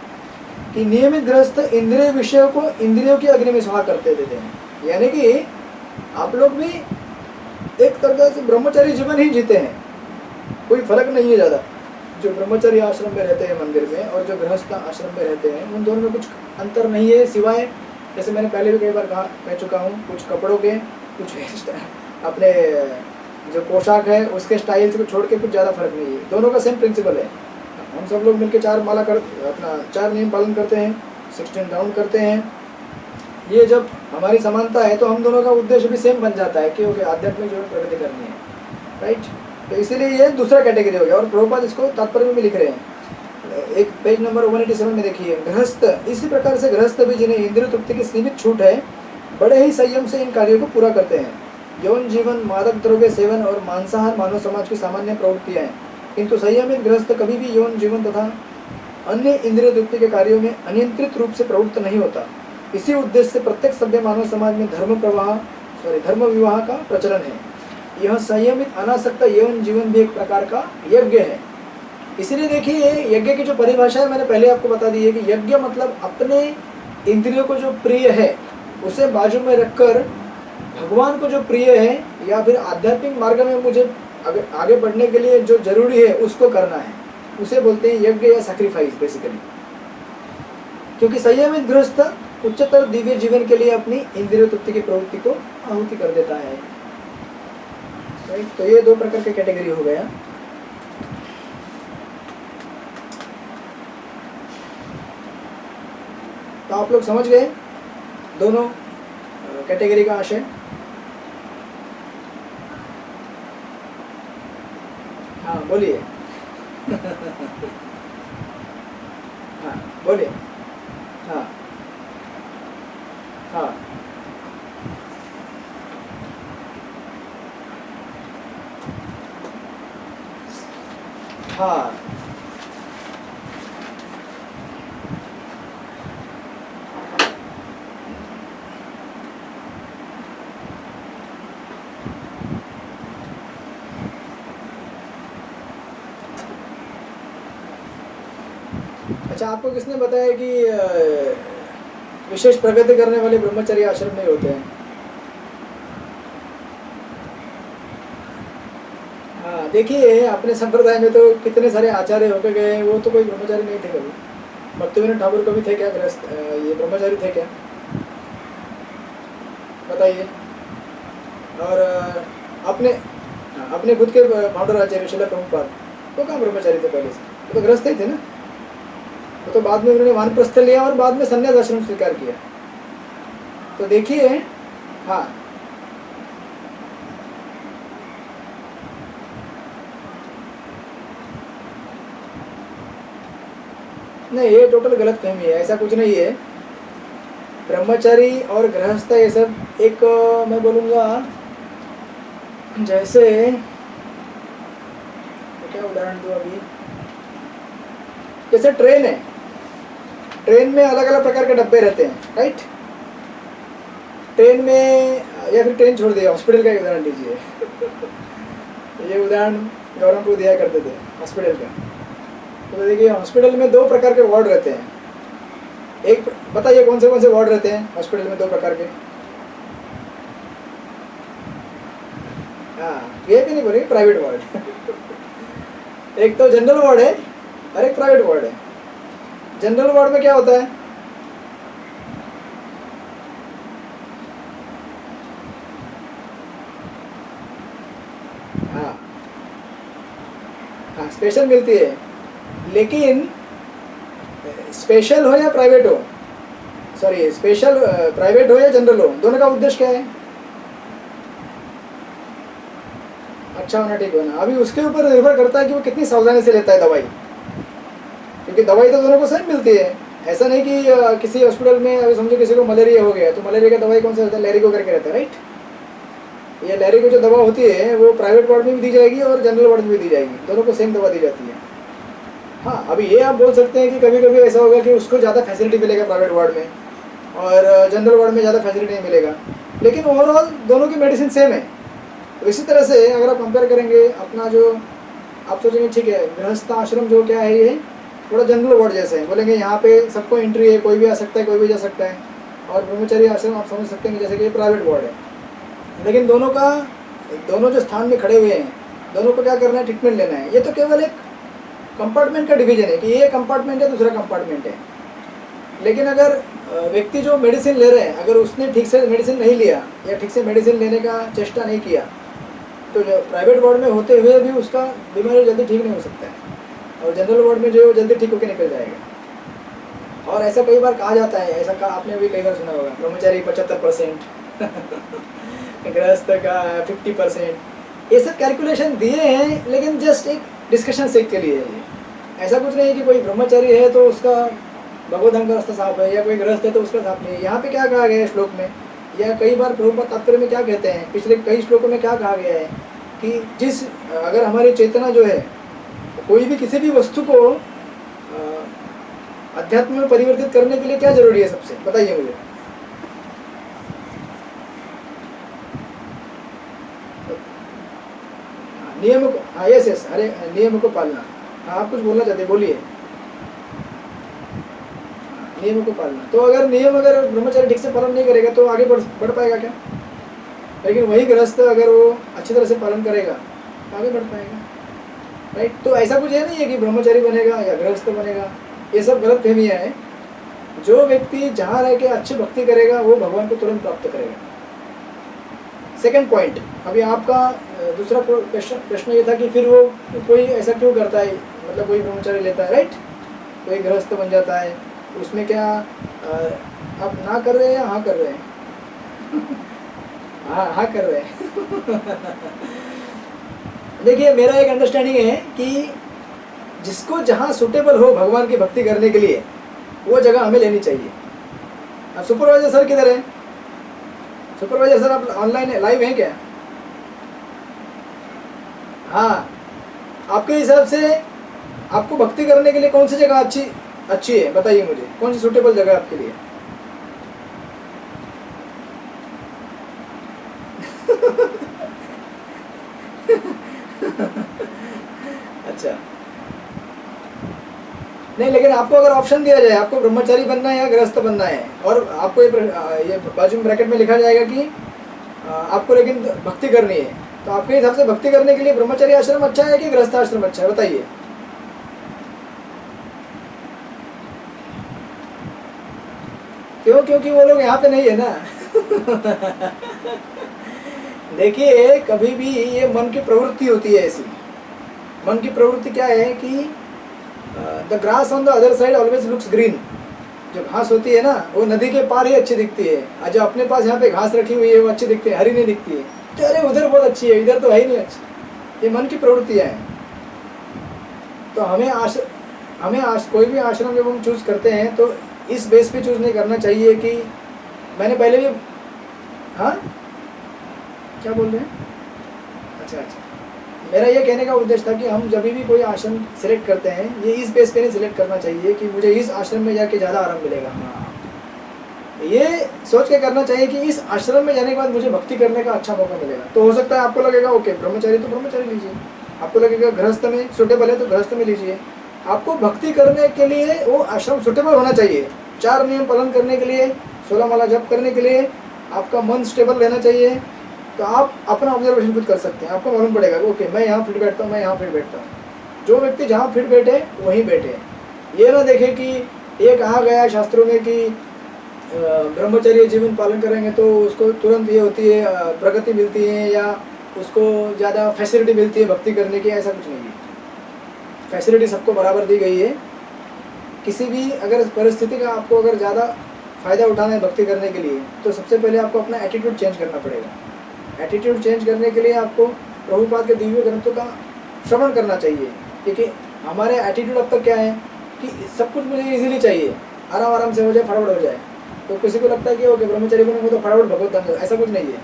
कि नियमित गृहस्थ इंद्रिय विषयों को इंद्रियों की अग्नि में स्वाहा करते देते हैं। यानी कि आप लोग भी एक तरह से ब्रह्मचारी जीवन ही जीते हैं, कोई फर्क नहीं है ज़्यादा। जो ब्रह्मचारी आश्रम में रहते हैं मंदिर में और जो गृहस्थ आश्रम में रहते हैं उन दोनों में कुछ अंतर नहीं है, सिवाय जैसे मैंने पहले भी कई बार कह चुका हूँ, कुछ कपड़ों के, कुछ अपने जो पोशाक है उसके स्टाइल से छोड़ के कुछ ज़्यादा फर्क नहीं है। दोनों का सेम प्रिंसिपल है। हम सब लोग मिलकर 4 माला अपना 4 नियम पालन करते हैं, 16 राउंड करते हैं। ये जब हमारी समानता है तो हम दोनों का उद्देश्य भी सेम बन जाता है कि ओके आध्यात्मिक जीवन प्रगति करनी है, राइट? तो इसीलिए ये दूसरा कैटेगरी हो गया। और प्रभुपाद इसको तात्पर्य में लिख रहे हैं, एक पेज नंबर 187 में देखिए, गृहस्थ इसी प्रकार से गृहस्थ भी जिन्हें इंद्रिय तृप्ति की सीमित छूट है, बड़े ही संयम से इन कार्यों को पूरा करते हैं। यौन जीवन, मादक द्रव्य सेवन और मांसाहार मानव समाज की सामान्य प्रवृत्तियाँ हैं, किंतु संयमित गृहस्थ कभी भी यौन जीवन तथा अन्य इंद्रिय तृप्ति के कार्यों में अनियंत्रित रूप से प्रवृत्त नहीं होता। इसी उद्देश्य से प्रत्येक सभ्य मानव समाज में धर्म विवाह का प्रचलन है। यह संयमित अनासक्त यौन जीवन भी एक प्रकार का यज्ञ है। इसीलिए देखिए यज्ञ की जो परिभाषा है मैंने पहले आपको बता दी है कि यज्ञ मतलब अपने इंद्रियों को जो प्रिय है उसे बाजू में रखकर भगवान को जो प्रिय है या फिर आध्यात्मिक मार्ग में मुझे आगे बढ़ने के लिए जो जरूरी है उसको करना है, उसे बोलते हैं यज्ञ या सैक्रिफाइस बेसिकली। क्योंकि संयमित गृहस्थ उच्चतर दिव्य जीवन के लिए अपनी इंद्रिय तृप्ति की प्रवृत्ति को आहुति कर देता है। तो ये 2 प्रकार के कैटेगरी हो गया। तो आप लोग समझ गए दोनों कैटेगरी का आशय? हाँ बोलिए। हाँ बोलिए। हाँ हाँ हाँ अच्छा, आपको किसने बताया कि विशेष प्रगति करने वाले ब्रह्मचर्य आश्रम में होते हैं? हाँ देखिए अपने संप्रदाय में तो कितने सारे आचार्य होके गए, वो तो कोई ब्रह्मचारी नहीं थे कभी। भक्तिविनोद ठाकुर कभी थे क्या गृहस्थ, ये ब्रह्मचारी थे क्या बताइए? और अपने खुद के फाउंडर आचार्य शिला प्रभुपाद वो कहाँ ब्रह्मचारी थे पहले से? वो तो गृहस्थ ही थे ना। तो बाद में उन्होंने वानप्रस्थ लिया और बाद में संन्यास आश्रम स्वीकार किया। तो देखिए हाँ नहीं, ये टोटल गलत फहमी है, ऐसा कुछ नहीं है। ब्रह्मचारी और गृहस्थ ये सब एक मैं बोलूँगा जैसे, क्या उदाहरण दूँ अभी, जैसे ट्रेन है, ट्रेन में अलग अलग प्रकार के डब्बे रहते हैं, राइट। ट्रेन में, या फिर ट्रेन छोड़ दिया, हॉस्पिटल का एक उदाहरण लीजिए। ये उदाहरण गौरव को दिया करते थे हॉस्पिटल का। तो देखिए हॉस्पिटल में दो प्रकार के वार्ड रहते हैं। एक बताइए कौन से वार्ड रहते हैं हॉस्पिटल में दो प्रकार के? हाँ, ये भी नहीं बोलेंगे, प्राइवेट वार्ड। एक तो जनरल वार्ड है और एक प्राइवेट वार्ड है। जनरल वार्ड में क्या होता है? हाँ हाँ, स्पेशल मिलती है, लेकिन स्पेशल हो या प्राइवेट हो, सॉरी स्पेशल प्राइवेट हो या जनरल हो, दोनों का उद्देश्य क्या है? अच्छा होना, ठीक होना। अभी उसके ऊपर निर्भर करता है कि वो कितनी सावधानी से लेता है दवाई, क्योंकि दवाई तो दोनों को सेम मिलती है। ऐसा नहीं कि किसी हॉस्पिटल में अभी समझो किसी को मलेरिया हो गया तो मलेरिया का दवाई कौन सा रहता है? लैरिगो करके रहता है, राइट। ये लैरिगो जो दवा होती है वो प्राइवेट वार्ड में भी दी जाएगी और जनरल वार्ड में भी दी जाएगी, दोनों को सेम दवा दी जाती है। हाँ, अभी ये आप बोल सकते हैं कि कभी कभी ऐसा होगा कि उसको ज़्यादा फैसिलिटी मिलेगा प्राइवेट वार्ड में और जनरल वार्ड में ज़्यादा फैसिलिटी नहीं मिलेगा, लेकिन ओवरऑल दोनों की मेडिसिन सेम है। तो इसी तरह से अगर आप कंपेयर करेंगे अपना जो, आप सोचेंगे ठीक है गृहस्थ आश्रम जो क्या है, ये थोड़ा जनरल वार्ड जैसे है, बोलेंगे यहाँ पे सबको एंट्री है, कोई भी आ सकता है, कोई भी जा सकता है। और ब्रह्मचारी आश्रम आप समझ सकते हैं जैसे कि ये प्राइवेट वार्ड है, लेकिन दोनों जो स्थान में खड़े हुए हैं, दोनों को क्या करना है? ट्रीटमेंट लेना है। ये तो केवल एक कंपार्टमेंट का डिवीजन है कि ये कंपार्टमेंट है, दूसरा कंपार्टमेंट है। लेकिन अगर व्यक्ति जो मेडिसिन ले रहे हैं, अगर उसने ठीक से मेडिसिन नहीं लिया या ठीक से मेडिसिन लेने का चेष्टा नहीं किया, तो जो प्राइवेट वार्ड में होते हुए भी उसका बीमारी जल्दी ठीक नहीं हो सकता है, और जनरल वार्ड में जो जल्दी ठीक होकर निकल जाएगा। और ऐसा कई बार कहा जाता है, ऐसा कहा आपने भी कई बार सुना होगा, ब्रह्मचारी 75%, गृहस्थ का 50%। ये सब कैलकुलेशन दिए हैं, लेकिन जस्ट एक डिस्कशन सेक के लिए है। ऐसा कुछ नहीं है कि कोई ब्रह्मचारी है तो उसका भगवतधाम का रास्ता साफ है, या कोई गृहस्थ है तो उसका साफ नहीं है। यहाँ पे क्या कहा गया है श्लोक में, या कई बार प्रभुपाद तात्पर्य में क्या कहते हैं, पिछले कई श्लोकों में क्या कहा गया है कि अगर हमारी चेतना जो है कोई भी किसी भी वस्तु को अध्यात्म में परिवर्तित करने के लिए क्या जरूरी है? सबसे बताइए मुझे। नियम को, हाँ यस, अरे नियम को पालना। हाँ, आप कुछ बोलना चाहते, बोलिए। नियम को पालना, तो अगर ब्रह्मचारी ठीक से पालन नहीं करेगा तो आगे बढ़ पाएगा क्या? लेकिन वही गृहस्थ अगर वो अच्छी तरह से पालन करेगा तो आगे बढ़ पाएगा, राइट। तो ऐसा कुछ ये नहीं है कि ब्रह्मचारी बनेगा या गृहस्थ बनेगा, ये सब गलत फहमियाँ हैं। जो व्यक्ति जहाँ रह के अच्छी भक्ति करेगा वो भगवान को तुरंत प्राप्त करेगा। सेकंड पॉइंट, अभी आपका दूसरा प्रश्न ये था कि फिर वो कोई ऐसा क्यों करता है, मतलब कोई ब्रह्मचारी लेता है, राइट, कोई गृहस्थ बन जाता है, उसमें क्या आप ना कर रहे हैं या हाँ कर रहे हैं? हाँ कर रहे हैं। देखिए मेरा एक अंडरस्टैंडिंग है कि जिसको जहाँ सुटेबल हो भगवान की भक्ति करने के लिए वो जगह हमें लेनी चाहिए। अब सुपरवाइजर सर किधर है? सुपरवाइजर सर आप ऑनलाइन है, लाइव हैं क्या? हाँ, आपके हिसाब से आपको भक्ति करने के लिए कौन सी जगह अच्छी है? बताइए मुझे, कौन सी सुटेबल जगह आपके लिए? अच्छा, नहीं, लेकिन आपको अगर ऑप्शन दिया जाए, आपको ब्रह्मचारी बनना है या गृहस्थ बनना है, और आपको ये बाजू में ब्रैकेट में लिखा जाएगा कि आपको लेकिन भक्ति करनी है, तो आपके हिसाब से भक्ति करने के लिए ब्रह्मचारी आश्रम अच्छा है कि गृहस्थ आश्रम अच्छा है? बताइए। क्यों? क्योंकि वो लोग यहाँ पे नहीं है ना। देखिए कभी भी ये मन की प्रवृत्ति होती है ऐसी। मन की प्रवृत्ति क्या है कि the grass on the other side always looks green. जो घास होती है ना वो नदी के पार ही अच्छी दिखती है, और जो अपने पास यहाँ पे घास रखी हुई है वो अच्छी दिखती है, हरी नहीं दिखती है। तो अरे उधर बहुत अच्छी है, इधर तो है ही नहीं अच्छी। ये मन की प्रवृत्तियाँ हैं। तो हमें हमें कोई भी आश्रम जब हम चूज़ करते हैं तो इस बेस पे चूज़ नहीं करना चाहिए कि मैंने पहले भी, हाँ क्या बोल रहे हैं, अच्छा अच्छा, मेरा ये कहने का उद्देश्य था कि हम जब भी कोई आश्रम सिलेक्ट करते हैं ये इस बेस पे नहीं सिलेक्ट करना चाहिए कि मुझे इस आश्रम में जाके ज़्यादा आराम मिलेगा। हाँ, ये सोच के करना चाहिए कि इस आश्रम में जाने के बाद मुझे भक्ति करने का अच्छा मौका मिलेगा। तो हो सकता है आपको लगेगा ओके ब्रह्मचारी तो ब्रह्मचारी लीजिए, आपको लगेगा गृहस्थ में सुटेबल है तो गृहस्थ में लीजिए। आपको भक्ति करने के लिए वो आश्रम सुटेबल होना चाहिए। 4 नियम पालन करने के लिए, 16 माला जप करने के लिए आपका मन स्टेबल रहना चाहिए। तो आप अपना ऑब्जर्वेशन खुद कर सकते हैं, आपको मालूम पड़ेगा ओके मैं यहाँ फिट बैठता हूँ, मैं यहाँ फिट बैठता हूँ। जो व्यक्ति जहाँ फिट बैठे वहीं बैठे, ये ना देखे कि ये कहा गया शास्त्रों में कि ब्रह्मचर्य जीवन पालन करेंगे तो उसको तुरंत ये होती है प्रगति मिलती है या उसको ज़्यादा फैसिलिटी मिलती है भक्ति करने की। ऐसा कुछ नहीं है, फैसिलिटी सबको बराबर दी गई है। किसी भी अगर परिस्थिति का आपको अगर ज़्यादा फ़ायदा उठाना है भक्ति करने के लिए तो सबसे पहले आपको अपना एटीट्यूड चेंज करना पड़ेगा। एटीट्यूड चेंज करने के लिए आपको प्रभुपाद के दिव्य ग्रंथों का श्रवण करना चाहिए, क्योंकि हमारे एटीट्यूड अब तक क्या है कि सब कुछ मुझे इजीली चाहिए, आराम आराम से हो जाए, फटाफट हो जाए। तो किसी को लगता है कि ओके ब्रह्मचारी बनूंगा तो फटाफट भगवत धाम, ऐसा कुछ नहीं है।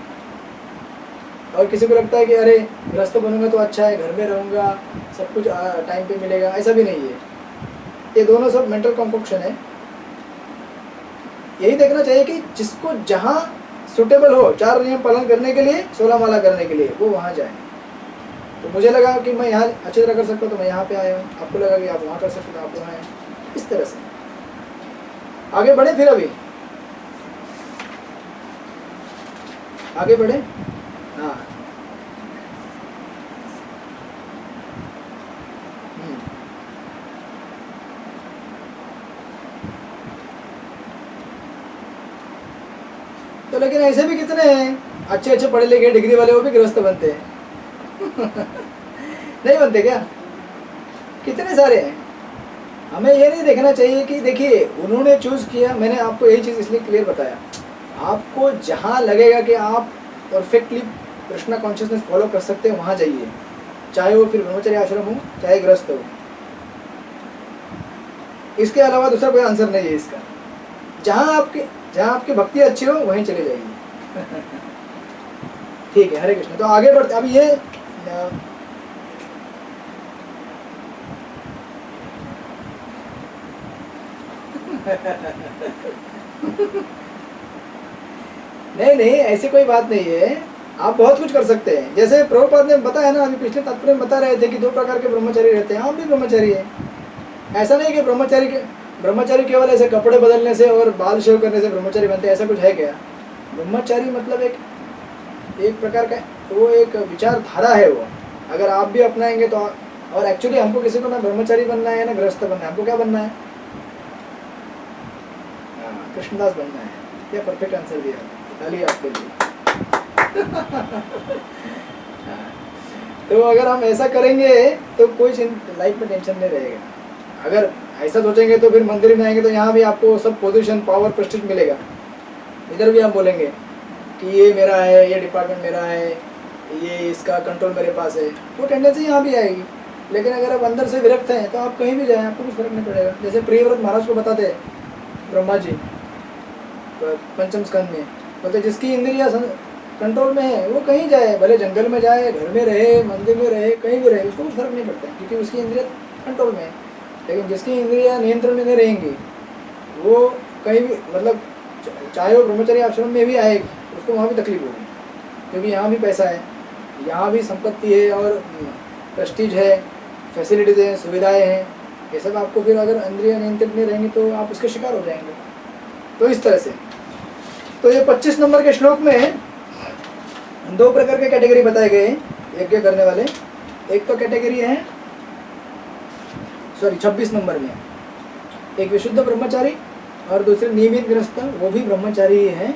और किसी को लगता है कि अरे गृहस्थ बनूंगा तो अच्छा है, घर में रहूँगा, सब कुछ टाइम पे मिलेगा, ऐसा भी नहीं है। ये दोनों सब मेंटल कॉम्पोक्शन है। यही देखना चाहिए कि जिसको जहाँ सुटेबल हो 4 नियम पालन करने के लिए, 16 माला करने के लिए, वो वहाँ जाए। तो मुझे लगा कि मैं यहाँ अच्छी तरह कर सकता हूँ तो मैं यहाँ पे आया हूँ, आपको लगा कि आप वहाँ कर सकते हो तो आप वहाँ आए। इस तरह से आगे बढ़े, फिर अभी आगे बढ़े। हाँ तो लेकिन ऐसे भी कितने हैं अच्छे अच्छे पढ़े लिखे डिग्री वाले, वो भी गृहस्थ बनते हैं नहीं बनते क्या? कितने सारे हैं। हमें ये नहीं देखना चाहिए कि देखिए उन्होंने चूज़ किया, मैंने आपको यही चीज़ इसलिए क्लियर बताया, आपको जहाँ लगेगा कि आप परफेक्टली कृष्णा कॉन्शियसनेस फॉलो कर सकते हैं वहाँ जाइए, चाहे वो फिर ब्रह्मचर्य आश्रम हो चाहे गृहस्थ हो। इसके अलावा दूसरा कोई आंसर नहीं है इसका। जहाँ आपकी भक्ति अच्छी हो वहीं चले जाइए ठीक है, हरे कृष्ण। तो आगे बढ़ते, अभी ये नहीं नहीं ऐसी कोई बात नहीं है, आप बहुत कुछ कर सकते हैं। जैसे प्रभुपाद ने बताया ना, अभी पिछले तात्पर्य में बता रहे थे कि 2 प्रकार के ब्रह्मचारी रहते हैं, आप भी ब्रह्मचारी है। ऐसा नहीं कि ब्रह्मचारी केवल ऐसे कपड़े बदलने से और बाल शेव करने से ब्रह्मचारी बनते हैं, ऐसा कुछ है क्या? ब्रह्मचारी मतलब एक प्रकार का वो एक विचारधारा है वो, अगर आप भी अपनाएंगे तो। और एक्चुअली हमको किसी को ना ब्रह्मचारी बनना है ना गृहस्थ बनना है, हमको क्या बनना है? कृष्णदास बनना है। क्या परफेक्ट आंसर दिया, ताली आपके लिए तो अगर हम ऐसा करेंगे तो कोई लाइफ में टेंशन नहीं रहेगा। अगर ऐसा सोचेंगे तो फिर मंदिर में आएंगे तो यहाँ भी आपको सब पोजीशन पावर प्रेस्टीज मिलेगा। इधर भी आप बोलेंगे कि ये मेरा है, ये डिपार्टमेंट मेरा है, ये इसका कंट्रोल मेरे पास है, वो टेंडेंसी यहाँ भी आएगी। लेकिन अगर आप अंदर से विरक्त हैं तो आप कहीं भी जाएँ, आपको कुछ फर्क नहीं पड़ेगा। जैसे प्रियव्रत महाराज को बताते हैं ब्रह्मा जी पंचम स्कंद में, बोलते जिसकी इंद्रिया कंट्रोल में है वो कहीं जाए, भले जंगल में जाए, घर में रहे, मंदिर में रहे, कहीं भी रहे, उसको कुछ फर्क नहीं पड़ता है क्योंकि उसकी इंद्रिया कंट्रोल में है। लेकिन जिसकी इंद्रिया नियंत्रण में नहीं रहेंगी वो कहीं भी, मतलब चाहे वो ब्रह्मचर्य आश्रम में भी आएगी उसको वहाँ भी तकलीफ होगी, क्योंकि यहाँ भी पैसा है, यहाँ भी संपत्ति है और प्रेस्टीज है, फैसिलिटीज़ हैं, सुविधाएँ हैं। ये सब आपको फिर अगर इंद्रिया नियंत्रित नहीं रहेंगी तो आप उसके शिकार हो जाएंगे। तो इस तरह से तो ये 25 नंबर के श्लोक में 2 प्रकार के कैटेगरी बताए गए यज्ञ करने वाले। एक तो कैटेगरी है 26 नंबर में एक विशुद्ध ब्रह्मचारी और दूसरे नियमित गृहस्थ, वो भी ब्रह्मचारी ही हैं।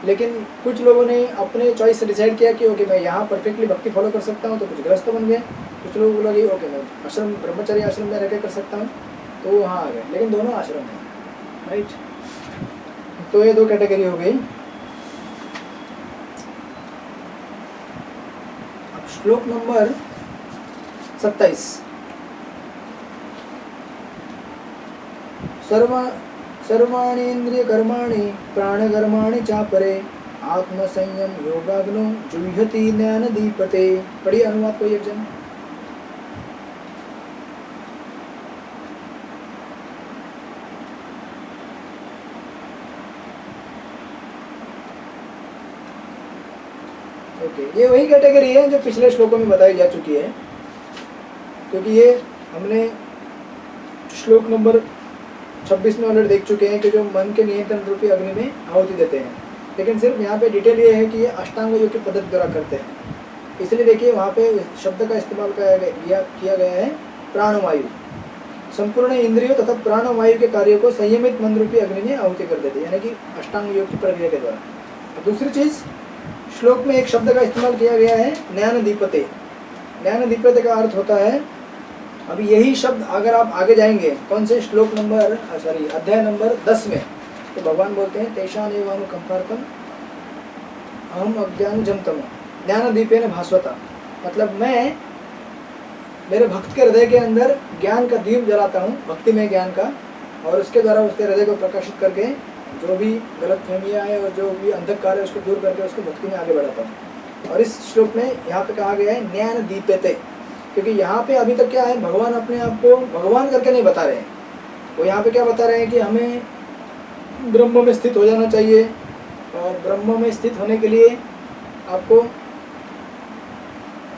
लेकिन कुछ लोगों ने अपने चॉइस से डिसाइड किया कि ओके मैं यहाँ परफेक्टली भक्ति फॉलो कर सकता हूँ, तो कुछ गृहस्थ बन गए। कुछ लोग बोला कि ओके मैं आश्रम ब्रह्मचारी आश्रम में रह कर सकता हूँ, तो वो वहाँ आ गए। लेकिन दोनों आश्रम हैं, राइट। तो ये 2 कैटेगरी हो गई। अब श्लोक नंबर 27 सर्वाणीन्द्रिय कर्माणि प्राणकर्माणि चापरे आत्मसंयम योगाग्नो जुह्यति ज्ञान दीपते। पढ़िए अनुवाद कोई एक जन। ओके, ये वही कैटेगरी है जो पिछले श्लोकों में बताई जा चुकी है, क्योंकि ये हमने श्लोक नंबर 26 में ऑलरेडी देख चुके हैं कि जो मन के नियंत्रण रूपी अग्नि में आहुति देते हैं। लेकिन सिर्फ यहाँ पे डिटेल ये है कि ये अष्टांग योग की पद्धति द्वारा करते हैं। इसलिए देखिए वहाँ पे शब्द का इस्तेमाल किया गया है प्राणवायु। संपूर्ण इंद्रियों तथा प्राणवायु के कार्यों को संयमित मन रूपी अग्नि में आहुति कर देते हैं, यानी कि अष्टांग योग की प्रक्रिया के द्वारा। दूसरी चीज़, श्लोक में एक शब्द का इस्तेमाल किया गया है ज्ञान दीपते। ज्ञान दीपते का अर्थ होता है, अभी यही शब्द अगर आप आगे जाएंगे कौन से श्लोक नंबर अध्याय नंबर 10 में, तो भगवान बोलते हैं तेषां एवानुकंपार्थम अहम अज्ञान जमतम ज्ञान दीपेन भास्वता। मतलब मैं मेरे भक्त के हृदय के अंदर ज्ञान का दीप जलाता हूँ, भक्ति में ज्ञान का, और उसके द्वारा उसके हृदय को प्रकाशित करके जो भी गलत फहमियाँ हैं और जो भी अंधकार है उसको दूर करके उसको भक्ति में आगे बढ़ाता हूँ। और इस श्लोक में यहाँ पे कहा गया है ज्ञान दीपेते, क्योंकि यहाँ पे अभी तक क्या है, भगवान अपने आप को भगवान करके नहीं बता रहे हैं। वो यहाँ पे क्या बता रहे हैं कि हमें ब्रह्म में स्थित हो जाना चाहिए, और ब्रह्म में स्थित होने के लिए आपको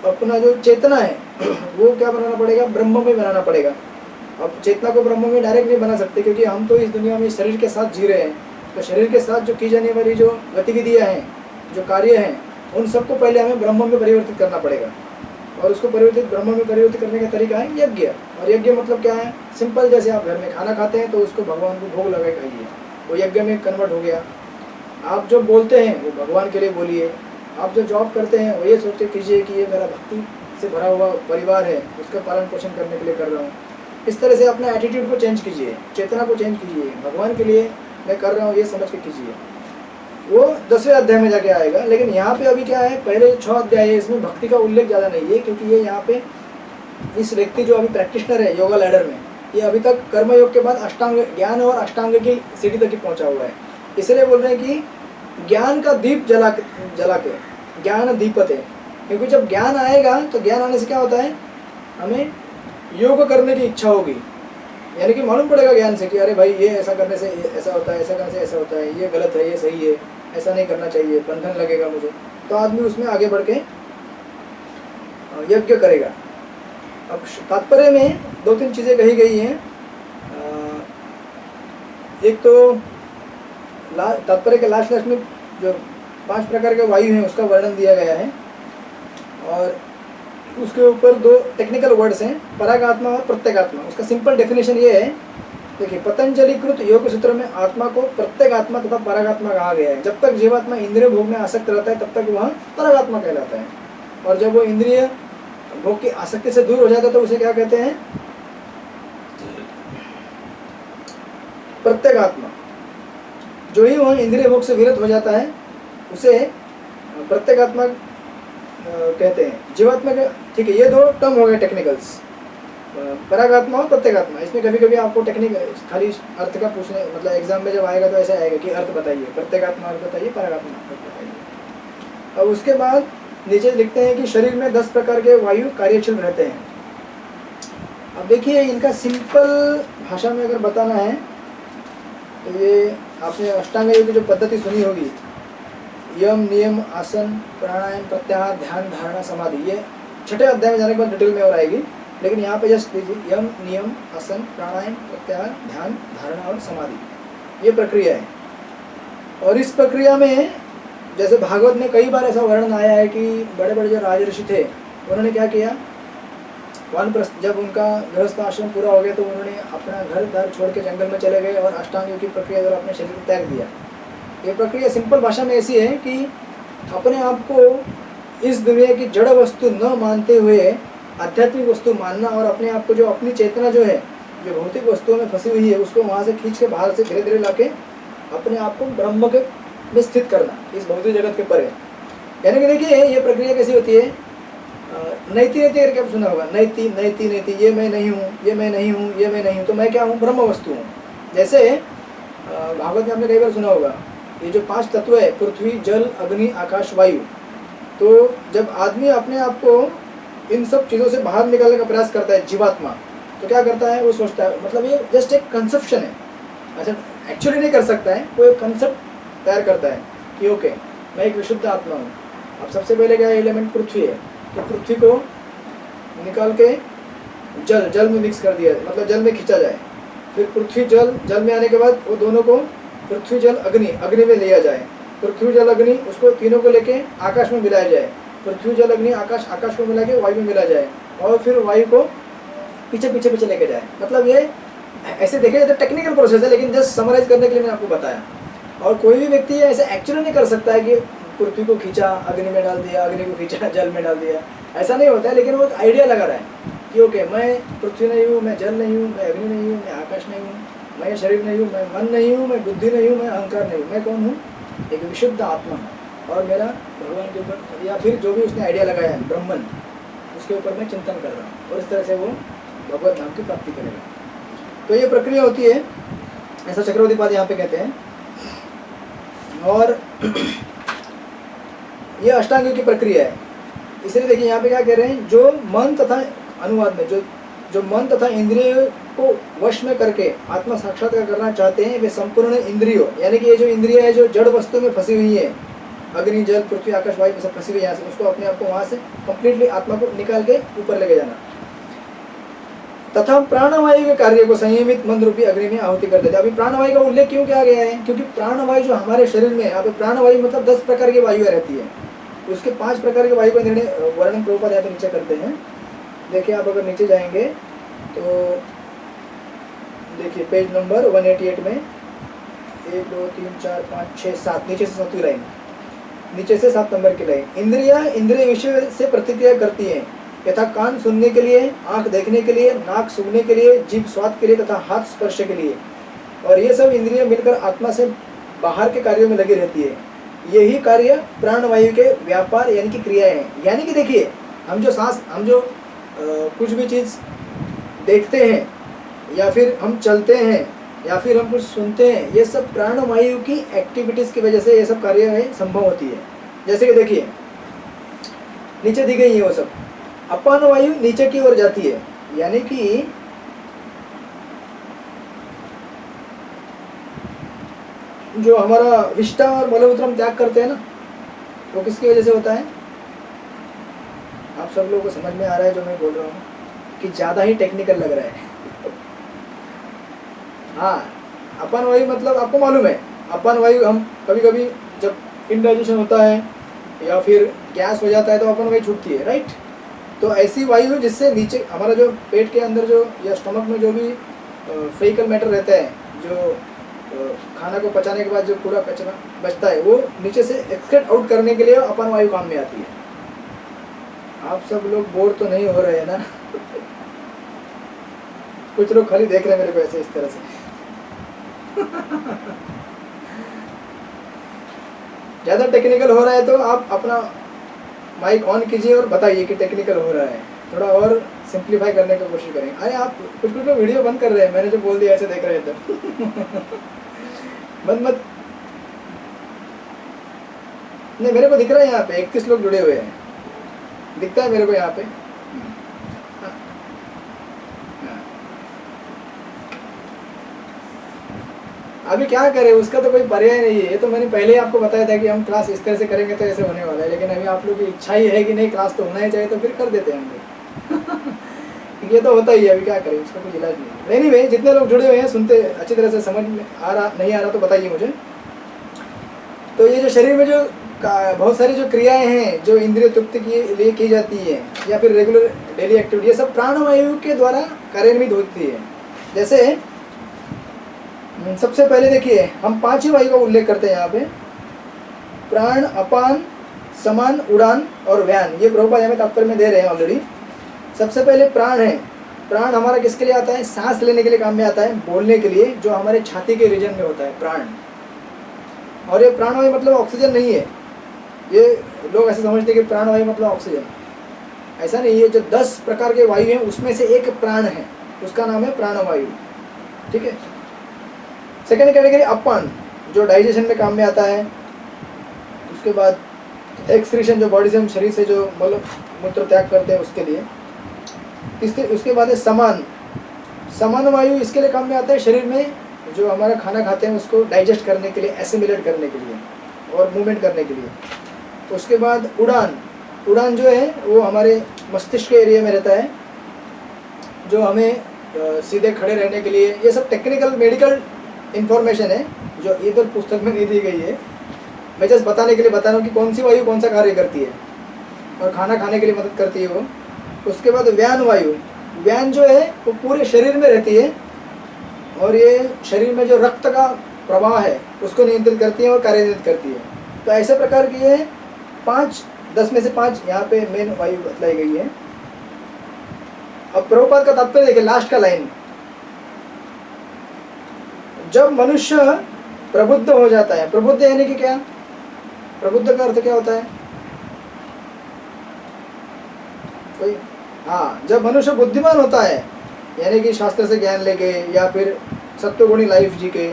अपना जो चेतना है वो क्या बनाना पड़ेगा, ब्रह्म में बनाना पड़ेगा। अब चेतना को ब्रह्म में डायरेक्ट नहीं बना सकते, क्योंकि हम तो इस दुनिया में शरीर के साथ जी रहे हैं। तो शरीर के साथ जो की जाने वाली जो गतिविधियाँ हैं, जो कार्य हैं, उन सबको पहले हमें ब्रह्म में परिवर्तित करना पड़ेगा। और उसको ब्रह्म में परिवर्तित करने का तरीका है यज्ञ। और यज्ञ मतलब क्या है, सिंपल, जैसे आप घर में खाना खाते हैं तो उसको भगवान को भोग लगा खाइए, वो यज्ञ में कन्वर्ट हो गया। आप जो बोलते हैं वो भगवान के लिए बोलिए। आप जो जॉब करते हैं वो ये सोच के कीजिए कि ये मेरा भक्ति से भरा हुआ परिवार है, उसका पालन पोषण करने के लिए कर रहा हूँ। इस तरह से अपना एटीट्यूड को चेंज कीजिए, चेतना को चेंज कीजिए, भगवान के लिए मैं कर रहा हूँ ये समझ के कीजिए। वो 10वें अध्याय में जाके आएगा। लेकिन यहाँ पे अभी क्या है, पहले 6 अध्याय है, इसमें भक्ति का उल्लेख ज़्यादा नहीं है, क्योंकि ये यहाँ पे इस व्यक्ति जो अभी प्रैक्टिशनर है योगा लैडर में, ये अभी तक कर्मयोग के बाद अष्टांग ज्ञान और अष्टांग की सीढ़ी तक ही पहुँचा हुआ है। इसलिए बोल रहे हैं कि ज्ञान का दीप जला के ज्ञान दीपते, क्योंकि जब ज्ञान आएगा तो ज्ञान आने से क्या होता है, हमें योग करने की इच्छा होगी। यानी कि मालूम पड़ेगा ज्ञान से कि अरे भाई ये ऐसा करने से ऐसा होता है, ऐसा करने से ऐसा होता है, ये गलत है, ये सही है, ऐसा नहीं करना चाहिए, बंधन लगेगा मुझे। तो आदमी उसमें आगे बढ़ के यज्ञ करेगा। अब तात्पर्य में 2-3 चीज़ें कही गई हैं। एक तो तात्पर्य के लास्ट में जो 5 प्रकार के वायु हैं उसका वर्णन दिया गया है, और उसके ऊपर 2 टेक्निकल वर्ड्स हैं, परागात्मा और प्रत्येगात्मा। उसका सिंपल डेफिनेशन ये है, देखिए पतंजलि कृत योग सूत्र में आत्मा को प्रत्येगात्मा तथा परागात्मा कहा गया है। जब तक जीवात्मा इंद्रिय भोग में आसक्त रहता है तब तक वह परागात्मा कहलाता है, और जब वो इंद्रिय भोग की आसक्ति से दूर हो जाता है तो उसे क्या कहते हैं, प्रत्येगात्मा। जो ही वह इंद्रिय भोग से विरत हो जाता है उसे प्रत्येगात्मा कहते हैं। जीवात्मा के, ठीक है, ये 2 टर्म हो गए टेक्निकल्स, परागात्मा और प्रत्येगात्मा। इसमें कभी कभी आपको टेक्निक खाली अर्थ का पूछने, मतलब एग्जाम में जब आएगा तो ऐसा आएगा कि अर्थ बताइए, प्रत्येगात्मा अर्थ बताइए, परागात्मा अर्थ बताइए। अब उसके बाद नीचे लिखते हैं कि शरीर में 10 प्रकार के वायु कार्यशील रहते हैं। अब देखिए इनका सिंपल भाषा में अगर बताना है तो ये आपने अष्टांग योग की जो पद्धति सुनी होगी, यम नियम आसन प्राणायाम प्रत्याहार ध्यान धारणा समाधि, ये 6ठे अध्याय में जाने के बाद डिटेल में और आएगी। लेकिन यहाँ पे जस्ट लीजिए यम नियम आसन प्राणायाम प्रत्याहार ध्यान धारणा और समाधि, ये प्रक्रिया है। और इस प्रक्रिया में जैसे भागवत में कई बार ऐसा वर्णन आया है कि बड़े बड़े जो राजऋषि थे उन्होंने क्या किया, वानप्रस्थ, जब उनका गृहस्थ आश्रम पूरा हो गया तो उन्होंने अपना घर द्वार छोड़ के जंगल में चले गए और अष्टांग योग की प्रक्रिया द्वारा अपने शरीर को त्याग दिया। ये प्रक्रिया सिंपल भाषा में ऐसी है कि अपने आप को इस दुनिया की जड़ वस्तु न मानते हुए आध्यात्मिक वस्तु मानना, और अपने आप को जो अपनी चेतना जो है जो भौतिक वस्तुओं में फंसी हुई है उसको वहाँ से खींच के बाहर से धीरे धीरे लाके अपने आप को ब्रह्म के में स्थित करना, इस भौतिक जगत के परे। यानी कि देखिए ये प्रक्रिया कैसी होती है, नैति नैति करके आप सुना होगा, नैति नैति नैति, ये मैं नहीं हूँ, ये मैं नहीं हूँ, ये मैं नहीं हूँ, तो मैं क्या हूँ, ब्रह्म वस्तु हूँ। जैसे भागवत में आपने कई बार सुना होगा, ये जो 5 तत्व है, पृथ्वी, जल, अग्नि, आकाश, वायु, तो जब आदमी अपने आप को इन सब चीज़ों से बाहर निकालने का प्रयास करता है, जीवात्मा, तो क्या करता है, वो सोचता है, मतलब ये जस्ट एक कंसेप्शन है, अच्छा एक्चुअली नहीं कर सकता है, वो एक कंसेप्ट तैयार करता है कि ओके मैं एक विशुद्ध आत्मा हूँ। अब सबसे पहले क्या एलिमेंट पृथ्वी है, तो पृथ्वी को निकाल के जल में मिक्स कर दिया, मतलब जल में खींचा जाए, फिर पृथ्वी जल में आने के बाद वो दोनों को पृथ्वी जल अग्नि में लिया जाए, पृथ्वी जल अग्नि उसको तीनों को लेके आकाश में मिलाया जाए, पृथ्वी जल अग्नि आकाश को मिला के वायु में मिला जाए, और फिर वायु को पीछे लेके जाए। मतलब ये ऐसे देखे जाए तो टेक्निकल प्रोसेस है, लेकिन जस्ट समराइज करने के लिए मैंने आपको बताया। और कोई भी व्यक्ति ऐसे एक्चुअली नहीं कर सकता है कि पृथ्वी को खींचा अग्नि में डाल दिया, अग्नि को खींचा जल में डाल दिया, ऐसा नहीं होता है। लेकिन वो एक आइडिया लगा रहा है कि ओके मैं पृथ्वी नहीं हूँ, मैं जल नहीं हूँ, मैं अग्नि नहीं हूँ, मैं आकाश नहीं हूँ, मैं शरीर नहीं हूँ, मैं मन नहीं हूँ, मैं बुद्धि नहीं हूँ, मैं अहंकार नहीं हूँ, मैं कौन हूँ, एक विशुद्ध आत्मा हूँ, और मेरा भगवान के ऊपर या फिर जो भी उसने आइडिया लगाया है ब्रह्मन, उसके ऊपर मैं चिंतन कर रहा हूँ, और इस तरह से वो भगवत धाम की प्राप्ति करेगा। तो ये प्रक्रिया होती है, ऐसा चक्रवर्ती पाद यहाँ पे कहते हैं। और ये अष्टांग की प्रक्रिया है। इसलिए देखिए यहाँ पे क्या कह रहे हैं, जो मन तथा अनुवाद में जो मन तथा इंद्रियों को वश में करके आत्मा साक्षात्कार करना चाहते हैं, वे संपूर्ण इंद्रियों, यानी कि ये जो इंद्रिया है जो जड़ वस्तु में फंसी हुई है, अग्नि जल पृथ्वी आकाश वायु में सब फंसी हुई है, यहाँ से उसको अपने आप को वहाँ से कंप्लीटली आत्मा को निकाल के ऊपर लेके जाना, तथा प्राणवायु के कार्य को संयमित मंद रूपी अग्नि में आहुति कर देते। अभी प्राणवायु का उल्लेख क्यों किया गया है, क्योंकि प्राणवायु जो हमारे शरीर में, यहाँ पे प्राणवायु मतलब 10 प्रकार की वायुएं रहती है, उसके 5 प्रकार के वायु का निर्णय वर्णन प्रभुपाद यहाँ पे नीचे करते हैं। देखिए आप अगर नीचे जाएंगे तो देखिए पेज नंबर 188 में 1 2 3 4 5 6 7 नीचे से 7वीं लाइन, नीचे से 7 नंबर की लाइन, इंद्रिय विषय से प्रतिक्रिया करती हैं, यथा कान सुनने के लिए, आंख देखने के लिए, नाक सूंघने के लिए, जीभ स्वाद के लिए तथा हाथ स्पर्श के लिए, और ये सब इंद्रियां मिलकर आत्मा से बाहर के कार्यों में लगी रहती है। यही कार्य प्राणवायु के व्यापार यानी कि क्रियाएं हैं। यानी कि देखिए हम जो कुछ भी चीज़ देखते हैं या फिर हम चलते हैं या फिर हम कुछ सुनते हैं, ये सब प्राणवायु की एक्टिविटीज़ की वजह से ये सब कार्य संभव होती है। जैसे कि देखिए नीचे दी गई है वो सब, अपान वायु नीचे की ओर जाती है, यानी कि जो हमारा विष्टा और मलमूत्र हम त्याग करते हैं ना, वो किसकी वजह से होता है? आप सब लोगों को समझ में आ रहा है जो मैं बोल रहा हूँ कि ज़्यादा ही टेक्निकल लग रहा है। हाँ, अपान वायु मतलब आपको मालूम है, अपान वायु हम कभी कभी जब इंडाइजेशन होता है या फिर गैस हो जाता है तो अपान वायु छूटती है, राइट। तो ऐसी वायु जिससे नीचे हमारा जो पेट के अंदर जो या स्टमक में जो भी फेकल मैटर रहता है, जो खाना को पचाने के बाद जो कूड़ा कचरा बचता है, वो नीचे से एक्सक्रेट आउट करने के लिए अपान वायु काम में आती है। आप सब लोग बोर तो नहीं हो रहे हैं ना? कुछ लोग खाली देख रहे हैं मेरे को ऐसे इस तरह से। ज़्यादा टेक्निकल हो रहा है तो आप अपना माइक ऑन कीजिए और बताइए कि टेक्निकल हो रहा है, थोड़ा और सिंप्लीफाई करने की कोशिश करें। अरे आप कुछ लोग वीडियो बंद कर रहे हैं, मैंने जो बोल दिया ऐसे देख रहे हैं तो बंद मत। नहीं, मेरे को दिख रहा है यहाँ पे 31 लोग जुड़े हुए हैं, दिखता है मेरे को यहाँ पे। अभी क्या करें, उसका तो कोई पर्याय नहीं है। ये तो मैंने पहले ही आपको बताया था कि हम क्लास इस तरह से करेंगे तो ऐसे होने वाला है, लेकिन अभी आप लोग की इच्छा ही है कि नहीं क्लास तो होना ही चाहिए, तो फिर कर देते हैं हम लोग। ये तो होता ही है, अभी क्या करें, उसका कुछ इलाज नहीं है। एनीवे, जितने लोग जुड़े हुए हैं, सुनते अच्छी तरह से समझ में आ रहा नहीं आ रहा तो बताइए मुझे। तो ये जो शरीर में जो बहुत सारी जो क्रियाएं हैं जो इंद्रिय तृप्ति के लिए की जाती है या फिर रेगुलर डेली एक्टिविटी, ये सब प्राणवायु के द्वारा कार्यान्वित होती है। जैसे सबसे पहले देखिए हम 5 ही वायु का उल्लेख करते हैं यहाँ पे, प्राण, अपान, समान, उड़ान और व्यान। ये प्रभुपाद हमें तात्पर्य में दे रहे हैं ऑलरेडी। सबसे पहले प्राण है। प्राण हमारा किसके लिए आता है? सांस लेने के लिए काम में आता है, बोलने के लिए, जो हमारे छाती के रीजन में होता है प्राण। और ये प्राणवायु मतलब ऑक्सीजन नहीं है। ये लोग ऐसे समझते हैं कि प्राणवायु मतलब ऑक्सीजन, ऐसा नहीं है। जो 10 प्रकार के वायु हैं उसमें से एक प्राण है, उसका नाम है प्राणवायु, ठीक है। सेकेंड कैटेगरी अपान, जो डाइजेशन में काम में आता है। उसके बाद एक्सक्रीशन, जो बॉडी से हम शरीर से जो मल मूत्र त्याग करते हैं उसके लिए। उसके बाद है समान, समान वायु इसके लिए काम में आता है शरीर में जो हमारा खाना खाते हैं उसको डाइजेस्ट करने के लिए, एसिमिलेट करने के लिए और मूवमेंट करने के लिए। उसके बाद उड़ान, उड़ान जो है वो हमारे मस्तिष्क के एरिया में रहता है, जो हमें सीधे खड़े रहने के लिए। ये सब टेक्निकल मेडिकल इंफॉर्मेशन है जो इधर पुस्तक में नहीं दी गई है, मैं जस्ट बताने के लिए बता रहा हूँ कि कौन सी वायु कौन सा कार्य करती है और खाना खाने के लिए मदद करती है वो। उसके बाद व्यान वायु, व्यान जो है वो पूरे शरीर में रहती है और ये शरीर में जो रक्त का प्रवाह है उसको नियंत्रित करती है और कार्यान्वित करती है। तो ऐसे प्रकार की ये 5, 10 में से 5 यहाँ पे मेन वायु बतलाई गई है। अब प्रभुपाद का तात्पर्य देखिए, लास्ट का लाइन, जब मनुष्य प्रबुद्ध हो जाता है, प्रबुद्ध यानी कि क्या, प्रबुद्ध का अर्थ क्या होता है कोई, हाँ, जब मनुष्य बुद्धिमान होता है यानी कि शास्त्र से ज्ञान लेके या फिर सत्वगुणी लाइफ जी के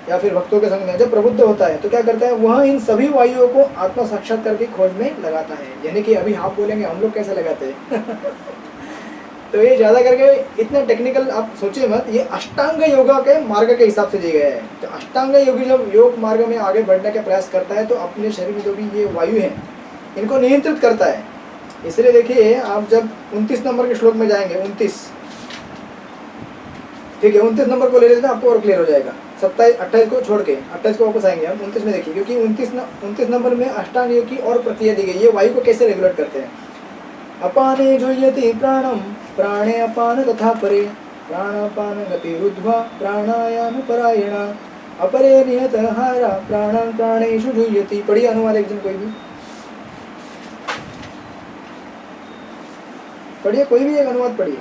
या फिर भक्तों के संग में जब प्रबुद्ध होता है तो क्या करता है, वह इन सभी वायुओं को आत्म साक्षात्कार की खोज में लगाता है। यानी कि अभी आप बोलेंगे हम लोग कैसे लगाते हैं तो ये ज़्यादा करके इतना टेक्निकल आप सोचिए मत, ये अष्टांग योगा के मार्ग के हिसाब से दिया गया है। तो अष्टांग योगी जब योग मार्ग में आगे बढ़ने का प्रयास करता है तो अपने शरीर में जो भी ये वायु है इनको नियंत्रित करता है। इसलिए देखिए, आप जब 29 नंबर के श्लोक में जाएंगे, 29, ठीक है, 29 नंबर को ले लेते हैं, आपको और क्लियर हो जाएगा। 27, 28 को छोड़ के 28 को वापस आएंगे हम, 29 में देखिए, क्योंकि 29 नंबर में अष्टांग योग की और प्रक्रिया दी गई है, वायु को कैसे रेगुलेट करते हैं। अपाने जुह्यति प्राणम, प्राणे अपान तथा परे, प्राणापान गति रुद्ध्वा प्राणायाम परायणा, अपरे नियत हारा प्राणं प्राणेषु जुह्यति। पढ़िए अनुवाद एक जन, कोई भी पढ़िए, कोई भी एक अनुवाद पढ़िए।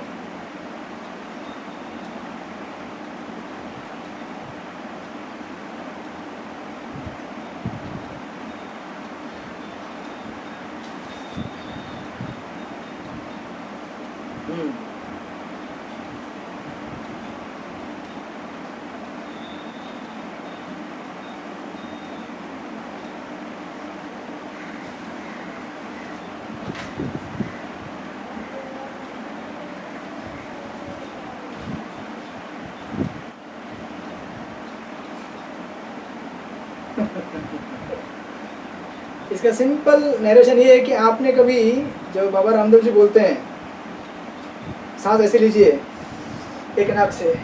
इसका सिंपल नरेशन ये है कि आपने कभी, जो बाबा रामदेव जी बोलते हैं, सांस ऐसे लीजिए एक नाक से,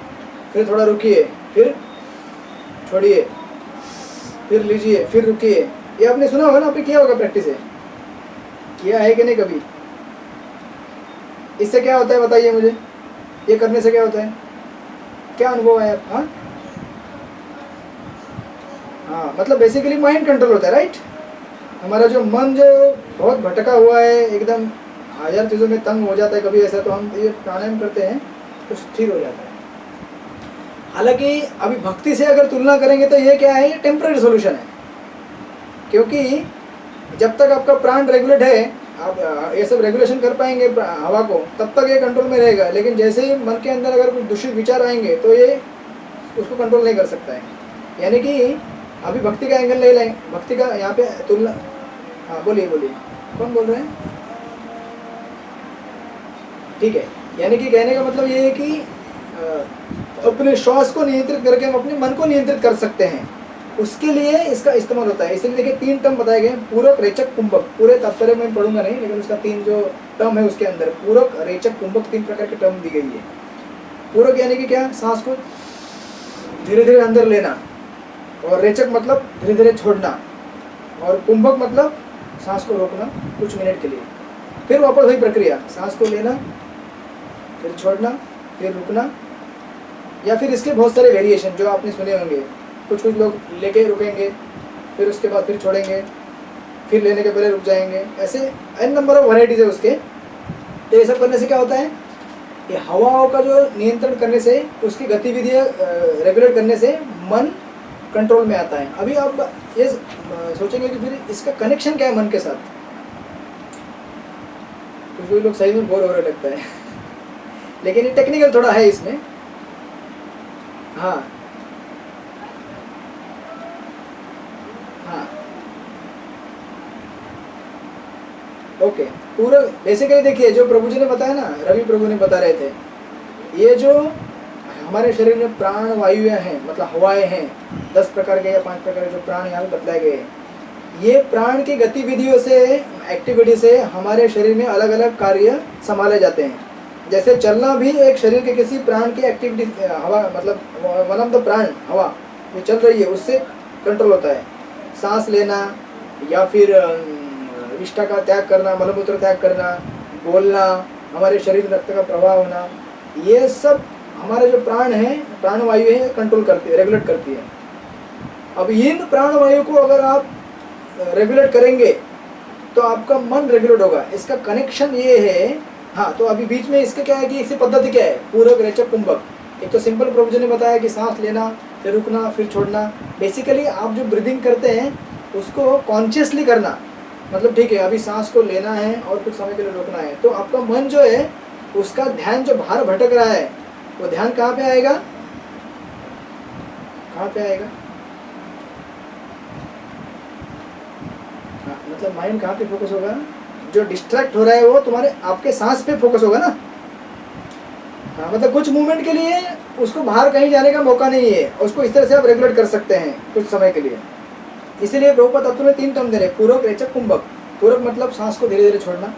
फिर थोड़ा रुकिए, फिर छोड़िए, फिर लीजिए, फिर रुकिए, ये आपने सुना होगा ना, आपने किया होगा, प्रैक्टिस है, किया है कि नहीं कभी। इससे क्या होता है बताइए मुझे, ये करने से क्या होता है, क्या अनुभव है आप? हाँ हाँ, मतलब बेसिकली माइंड कंट्रोल होता है, राइट। हमारा जो मन जो बहुत भटका हुआ है, एकदम 1000 चीज़ों में तंग हो जाता है कभी ऐसा, तो हम ये प्राणायाम करते हैं तो स्थिर हो जाता है। हालांकि अभी भक्ति से अगर तुलना करेंगे तो ये क्या है, ये टेम्पररी सॉल्यूशन है, क्योंकि जब तक आपका प्राण रेगुलेट है, आप ये सब रेगुलेशन कर पाएंगे हवा को, तब तक ये कंट्रोल में रहेगा। लेकिन जैसे ही मन के अंदर अगर कुछ दूषित विचार आएंगे तो ये उसको कंट्रोल नहीं कर सकता है। यानी कि अभी भक्ति का एंगल ले लें, भक्ति का यहाँ पे तुलना, हाँ बोलिए बोलिए, कौन बोल रहे हैं? ठीक है, यानी कि कहने का मतलब ये है कि अपने श्वास को नियंत्रित करके हम अपने मन को नियंत्रित कर सकते हैं, उसके लिए इसका इस्तेमाल होता है। इसलिए देखिए 3 टर्म बताए गए, पूरक, रेचक, कुंभक। पूरे तात्पर्य में पढ़ूंगा नहीं, लेकिन उसका 3 जो टर्म है उसके अंदर पूरक, रेचक, कुंभक 3 प्रकार के टर्म दी गई है। पूरक यानी कि क्या, सांस को धीरे धीरे अंदर लेना, और रेचक मतलब धीरे धीरे छोड़ना, और कुंभक मतलब सांस को रोकना कुछ मिनट के लिए, फिर वापस वही प्रक्रिया, सांस को लेना, फिर छोड़ना, फिर रुकना, या फिर इसके बहुत सारे वेरिएशन जो आपने सुने होंगे। कुछ लोग लेके रुकेंगे, फिर उसके बाद फिर छोड़ेंगे, फिर लेने के पहले रुक जाएंगे, ऐसे n नंबर ऑफ वैरायटीज है उसके। तो ये सब करने से क्या होता है, ये हवाओं का जो नियंत्रण करने से, उसकी गतिविधियाँ रेगुलेट करने से मन कंट्रोल में आता है। अभी आप ये सोचेंगे कि फिर इसका कनेक्शन क्या है मन के साथ, कुछ कोई लोग सही में बोर हो रहे लगता है लेकिन ये टेक्निकल थोड़ा है इसमें। हाँ हाँ ओके। पूरा बेसिकली देखिए जो प्रभु जी ने बताया ना, रवि प्रभु ने बता रहे थे, ये जो हमारे शरीर में प्राण वायुएं हैं, मतलब हवाएं हैं, 10 प्रकार के या 5 प्रकार के जो प्राण यहाँ पे बतलाए गए हैं, ये प्राण की गतिविधियों से, एक्टिविटी से हमारे शरीर में अलग अलग कार्य संभाले जाते हैं। जैसे चलना भी एक शरीर के किसी प्राण की एक्टिविटी, हवा मतलब वन ऑफ द प्राण, हवा जो चल रही है उससे कंट्रोल होता है। सांस लेना या फिर विष्ठा का त्याग करना, मलमूत्र त्याग करना, बोलना, हमारे शरीर में रक्त का प्रवाह होना, ये सब हमारे जो प्राण है, प्राणवायु है, कंट्रोल करती है, रेगुलेट करती है। अब इन प्राणवायु को अगर आप रेगुलेट करेंगे तो आपका मन रेगुलेट होगा। इसका कनेक्शन ये है। हाँ, तो अभी बीच में इसके क्या है कि इसकी पद्धति क्या है, पूरक, रेचक, कुंभक। एक तो सिंपल प्रभु जी ने बताया कि सांस लेना, फिर रुकना, फिर छोड़ना। बेसिकली आप जो ब्रीदिंग करते हैं उसको कॉन्शियसली करना, मतलब ठीक है अभी सांस को लेना है और कुछ समय के लिए रोकना है, तो आपका मन जो है उसका ध्यान जो बाहर भटक रहा है वो ध्यान कहाँ पे आएगा, कहाँ पे आएगा? हाँ, मतलब माइंड कहाँ पे फोकस होगा? जो डिस्ट्रैक्ट हो रहा है वो तुम्हारे आपके सांस पे फोकस होगा ना। हाँ, मतलब कुछ मूवमेंट के लिए उसको बाहर कहीं जाने का मौका नहीं है, उसको इस तरह से आप रेगुलेट कर सकते हैं कुछ समय के लिए। इसीलिए प्रभुपाद तत्व में 3 टर्म दे रहे, पूरक, रेचक, कुंभक। पूरक मतलब सांस को धीरे धीरे छोड़ना,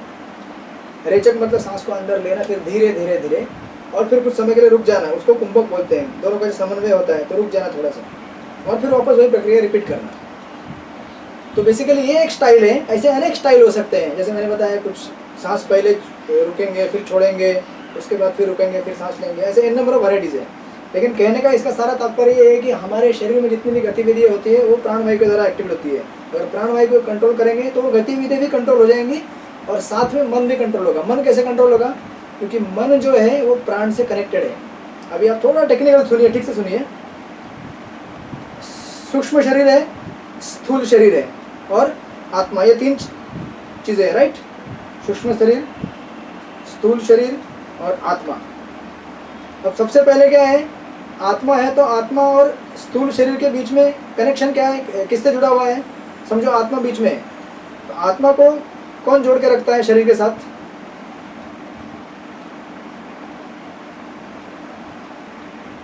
रेचक मतलब सांस को अंदर लेना, फिर धीरे धीरे धीरे, और फिर कुछ समय के लिए रुक जाना, उसको कुंभक बोलते हैं। दोनों का समन्वय होता है, तो रुक जाना थोड़ा सा और फिर वापस वही प्रक्रिया रिपीट करना। तो बेसिकली ये एक स्टाइल है। ऐसे अनेक स्टाइल हो सकते हैं, जैसे मैंने बताया, कुछ सांस पहले रुकेंगे, फिर छोड़ेंगे, उसके बाद फिर रुकेंगे, फिर सांस लेंगे, ऐसे इन नंबर ऑफ वैराइटीज़ है। लेकिन कहने का इसका सारा तात्पर्य ये है कि हमारे शरीर में जितनी भी गतिविधियाँ होती है वो प्राणवायु के द्वारा एक्टिव होती है। अगर प्राणवायु को कंट्रोल करेंगे तो वो गतिविधि भी कंट्रोल हो जाएंगी और साथ में मन भी कंट्रोल होगा। मन कैसे कंट्रोल होगा? क्योंकि मन जो है वो प्राण से कनेक्टेड है। अभी आप थोड़ा टेक्निकल सुनिए, ठीक से सुनिए। सूक्ष्म शरीर है, स्थूल शरीर है और आत्मा, ये 3 चीज़ें हैं, राइट? सूक्ष्म शरीर, स्थूल शरीर और आत्मा। अब सबसे पहले क्या है? आत्मा है, तो आत्मा और स्थूल शरीर के बीच में कनेक्शन क्या है, किससे जुड़ा हुआ है? समझो आत्मा बीच में है, तो आत्मा को कौन जोड़ के रखता है शरीर के साथ?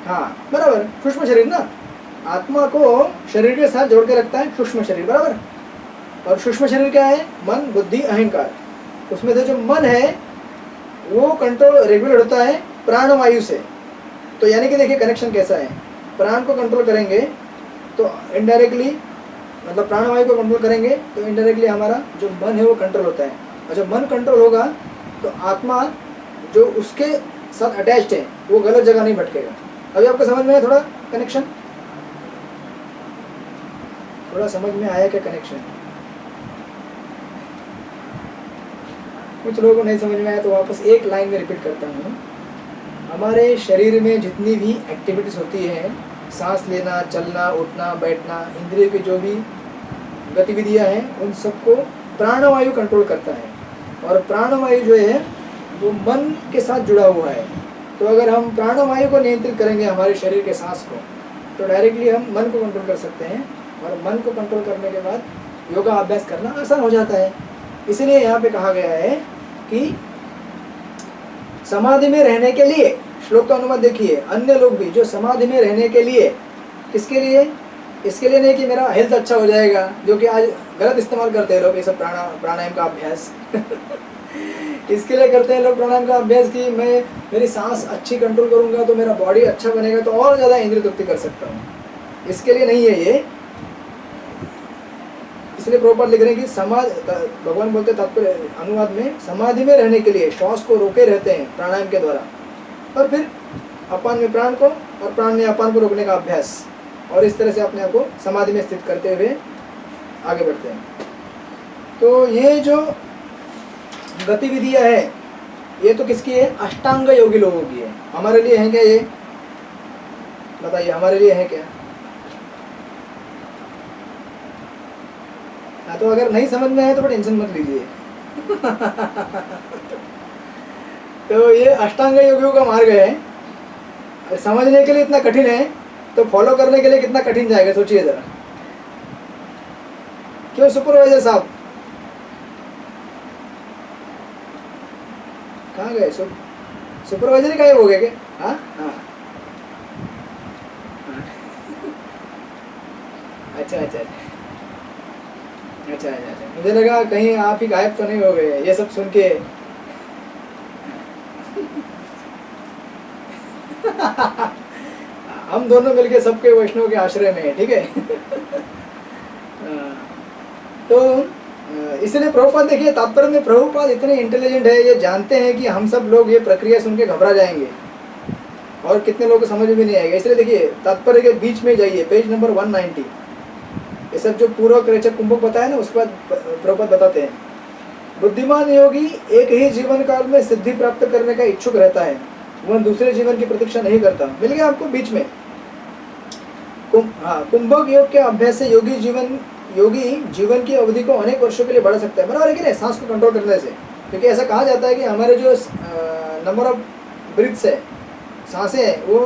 हाँ बराबर, सूक्ष्म शरीर ना। आत्मा को शरीर के साथ जोड़ के रखता है सूक्ष्म शरीर, बराबर। और सूक्ष्म शरीर क्या है? मन, बुद्धि, अहंकार। उसमें से जो मन है वो कंट्रोल रेगुलेट होता है प्राणवायु से। तो यानी कि देखिए कनेक्शन कैसा है, प्राण को कंट्रोल करेंगे तो इनडायरेक्टली, मतलब प्राणवायु को कंट्रोल करेंगे तो इनडायरेक्टली हमारा जो मन है वो कंट्रोल होता है। और जब मन कंट्रोल होगा तो आत्मा जो उसके साथ अटैच्ड है वो गलत जगह नहीं भटकेगा। अभी आपको समझ में है थोड़ा कनेक्शन? थोड़ा समझ में आया क्या कनेक्शन? कुछ लोगों को नहीं समझ में आया तो वापस एक लाइन में रिपीट करता हूँ। हमारे शरीर में जितनी भी एक्टिविटीज़ होती हैं, सांस लेना, चलना, उठना, बैठना, इंद्रिय की जो भी गतिविधियाँ हैं, उन सबको प्राणवायु कंट्रोल करता है। और प्राणवायु जो है वो मन के साथ जुड़ा हुआ है। तो अगर हम प्राणवायु को नियंत्रित करेंगे हमारे शरीर के सांस को, तो डायरेक्टली हम मन को कंट्रोल कर सकते हैं। और मन को कंट्रोल करने के बाद योगा अभ्यास करना आसान हो जाता है। इसलिए यहाँ पे कहा गया है कि समाधि में रहने के लिए, श्लोक का अनुवाद देखिए, अन्य लोग भी जो समाधि में रहने के लिए, किसके लिए? इसके लिए नहीं कि मेरा हेल्थ अच्छा हो जाएगा, जो कि आज गलत इस्तेमाल करते हैं लोग ये सब प्राणायाम का अभ्यास इसके लिए करते हैं लोग प्राणायाम का अभ्यास कि मैं मेरी सांस अच्छी कंट्रोल करूंगा तो मेरा बॉडी अच्छा बनेगा, तो और ज़्यादा इंद्रिय तृप्ति कर सकता हूँ। इसके लिए नहीं है ये। इसलिए प्रभुपाद लिख रहे हैं कि भगवान बोलते तात्पर्य अनुवाद में, समाधि में रहने के लिए श्वास को रोके रहते हैं प्राणायाम के द्वारा, और फिर अपान में प्राण को और प्राण में अपान को रोकने का अभ्यास, और इस तरह से अपने आप को समाधि में स्थित करते हुए आगे बढ़ते हैं। तो ये जो गतिविधियाँ है ये तो किसकी है? अष्टांग योगी लोगों की है। हमारे लिए है क्या ये? बताइए, हमारे लिए है क्या? हाँ, तो अगर नहीं समझ में आए तो टेंशन मत लीजिए तो ये अष्टांग योगियों का मार्ग है। समझने के लिए इतना कठिन है तो फॉलो करने के लिए कितना कठिन जाएगा, सोचिए ज़रा। क्यों सुपरवाइजर साहब कहाँ गए? सुपरवाइजर ही गायब हो गए क्या? हाँ हाँ अच्छा अच्छा अच्छा अच्छा अच्छा, मुझे लगा कहीं आप ही गायब तो नहीं हो गए ये सब सुन के। हम दोनों मिलके सबके वैष्णव के आश्रय में है, ठीक है। तो इसलिए प्रभुपाद देखिए तात्पर्य में प्रभुपाद इतने इंटेलिजेंट है, ये जानते हैं कि हम सब लोग ये प्रक्रिया सुन के घबरा जाएंगे और कितने लोगों को समझ में भी नहीं आएगा। इसलिए देखिए तात्पर्य के बीच में जाइए, पेज नंबर 190। ये सब जो पूर्वक रेचक कुंभक बताया ना, उसके बाद प्रभुपाद बताते हैं बुद्धिमान योगी एक ही जीवन काल में सिद्धि प्राप्त करने का इच्छुक रहता है, वह दूसरे जीवन की प्रतीक्षा नहीं करता। मिल गया आपको बीच में। कुंभक योग के अभ्यास से योगी जीवन की अवधि को अनेक वर्षों के लिए बढ़ा सकता है। बराबर है कि नहीं? सांस को कंट्रोल करने से, क्योंकि ऐसा कहा जाता है कि हमारे जो नंबर ऑफ ब्रीथ्स है, सांसें हैं, वो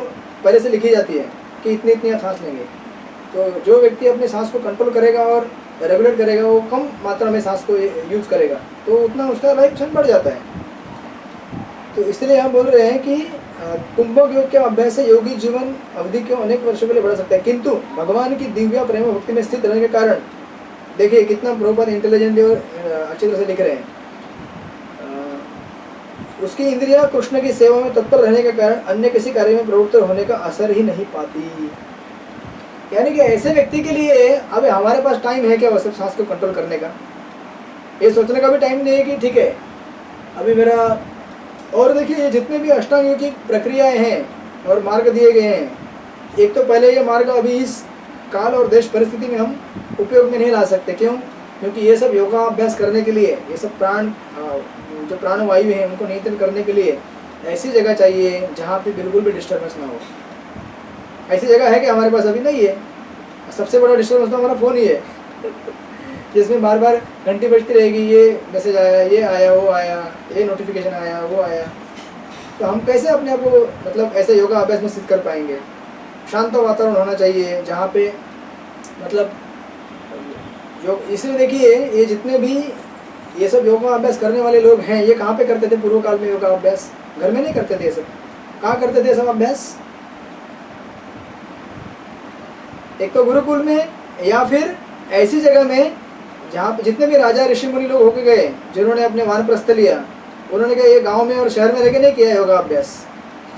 पहले से लिखी जाती है कि इतनी इतनी आप सांस लेंगे। तो जो व्यक्ति अपने सांस को कंट्रोल करेगा और रेगुलेट करेगा, वो कम मात्रा में सांस को यूज करेगा, तो उतना उसका लाइफ क्षण बढ़ जाता है। तो इसलिए हम बोल रहे हैं कि कुंभक योग के अभ्यास से योगी जीवन अवधि को अनेक वर्षों के लिए बढ़ा सकता है, किंतु भगवान की दिव्य प्रेम भक्ति में स्थित रहने के कारण, देखिए कितना प्रभुपाद इंटेलिजेंट और अच्छी तरह से लिख रहे हैं, उसकी इंद्रिया कृष्ण की सेवा में तत्पर रहने के कारण अन्य किसी कार्य में प्रवृत्त होने का असर ही नहीं पाती। यानी कि ऐसे व्यक्ति के लिए अब हमारे पास टाइम है क्या वो सब सांस को कंट्रोल करने का? ये सोचने का भी टाइम नहीं है कि ठीक है अभी मेरा। और देखिए ये जितने भी अष्टांग योग की प्रक्रियाएं हैं और मार्ग दिए गए हैं, एक तो पहले ये मार्ग अभी इस काल और देश परिस्थिति में हम उपयोग में नहीं ला सकते। क्यों? क्योंकि ये सब योगाभ्यास करने के लिए, ये सब जो प्राणवायु है उनको नियंत्रण करने के लिए ऐसी जगह चाहिए जहाँ पे बिल्कुल भी डिस्टर्बेंस ना हो। ऐसी जगह है कि हमारे पास अभी नहीं है। सबसे बड़ा डिस्टर्बेंस तो हमारा फ़ोन ही है, जिसमें बार बार घंटी बजती रहेगी, ये मैसेज आया, ये आया, वो आया, ये नोटिफिकेशन आया, वो आया। तो हम कैसे अपने आप को मतलब ऐसे योगा अभ्यास में सिद्ध कर पाएंगे? शांत वातावरण होना चाहिए जहाँ पे मतलब इसलिए देखिए ये जितने भी ये सब योगा अभ्यास करने वाले लोग हैं, ये कहाँ पे करते थे पूर्व काल में योगा अभ्यास? घर में नहीं करते थे ये सब। कहाँ करते थे सब अभ्यास? एक तो गुरुकुल में, या फिर ऐसी जगह में जहाँ पे जितने भी राजा ऋषि मुनि लोग होके गए, जिन्होंने अपने वानप्रस्थ लिया, उन्होंने कहा ये गांव में और शहर में रह के नहीं किया योगा अभ्यास।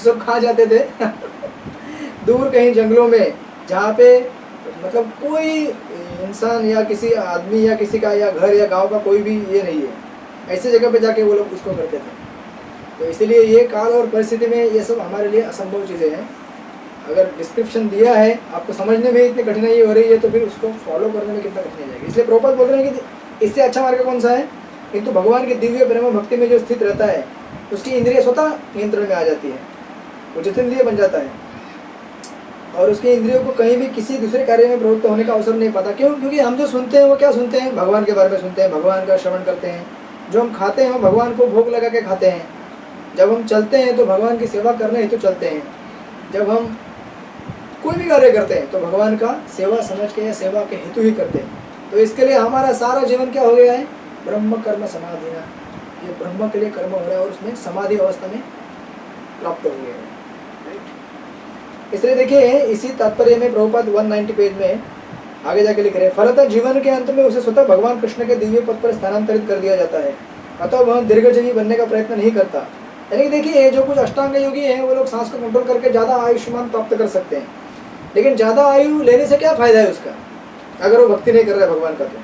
सब कहाँ जाते थे? दूर कहीं जंगलों में, जहाँ पे मतलब कोई इंसान या किसी आदमी या किसी का या घर या गांव का कोई भी ये नहीं है, ऐसी जगह पे जाके वो लोग उसको करते थे। तो इसलिए ये काल और परिस्थिति में ये सब हमारे लिए असंभव चीज़ें हैं। अगर डिस्क्रिप्शन दिया है, आपको समझने में इतनी कठिनाई हो रही है, तो फिर उसको फॉलो करने में कितना कठिनाई जाएगी। इसलिए प्रभुपाद बोल रहे हैं कि इससे अच्छा मार्ग कौन सा है? किंतु भगवान की दिव्य प्रेम भक्ति में जो स्थित रहता है, उसकी इंद्रिय स्वतः नियंत्रण में आ जाती है, वो जितेंद्रिय बन जाता है और उसकी इंद्रियों को कहीं भी किसी दूसरे कार्य में प्रवृत्त होने का अवसर नहीं पाता। क्यों? क्योंकि हम जो सुनते हैं वो क्या सुनते हैं? भगवान के बारे में सुनते हैं, भगवान का श्रवण करते हैं। जो हम खाते हैं वो भगवान को भोग लगा के खाते हैं। जब हम चलते हैं तो भगवान की सेवा करने हेतु चलते हैं। जब हम कोई भी कार्य करते हैं तो भगवान का सेवा समझ के या सेवा के हेतु ही करते हैं। तो इसके लिए हमारा सारा जीवन क्या हो गया है? ब्रह्म कर्म समाधिना। ये ब्रह्म के लिए कर्म हो रहा है और उसमें समाधि अवस्था में प्राप्त हो गया है। इसलिए देखिए इसी तात्पर्य में प्रभुपाद 190 पेज में आगे जाके लिख रहे हैं, फलतः जीवन के अंत में उसे स्वतः भगवान कृष्ण के दिव्य पद पर स्थानांतरित कर दिया जाता है, अतः वह दीर्घजीवी बनने का प्रयत्न नहीं करता। यानी देखिए जो कुछ अष्टांग योगी हैं वो लोग सांस को कंट्रोल करके ज़्यादा आयुष्मान प्राप्त कर सकते हैं, लेकिन ज़्यादा आयु लेने से क्या फ़ायदा है उसका, अगर वो भक्ति नहीं कर रहा है भगवान का। तो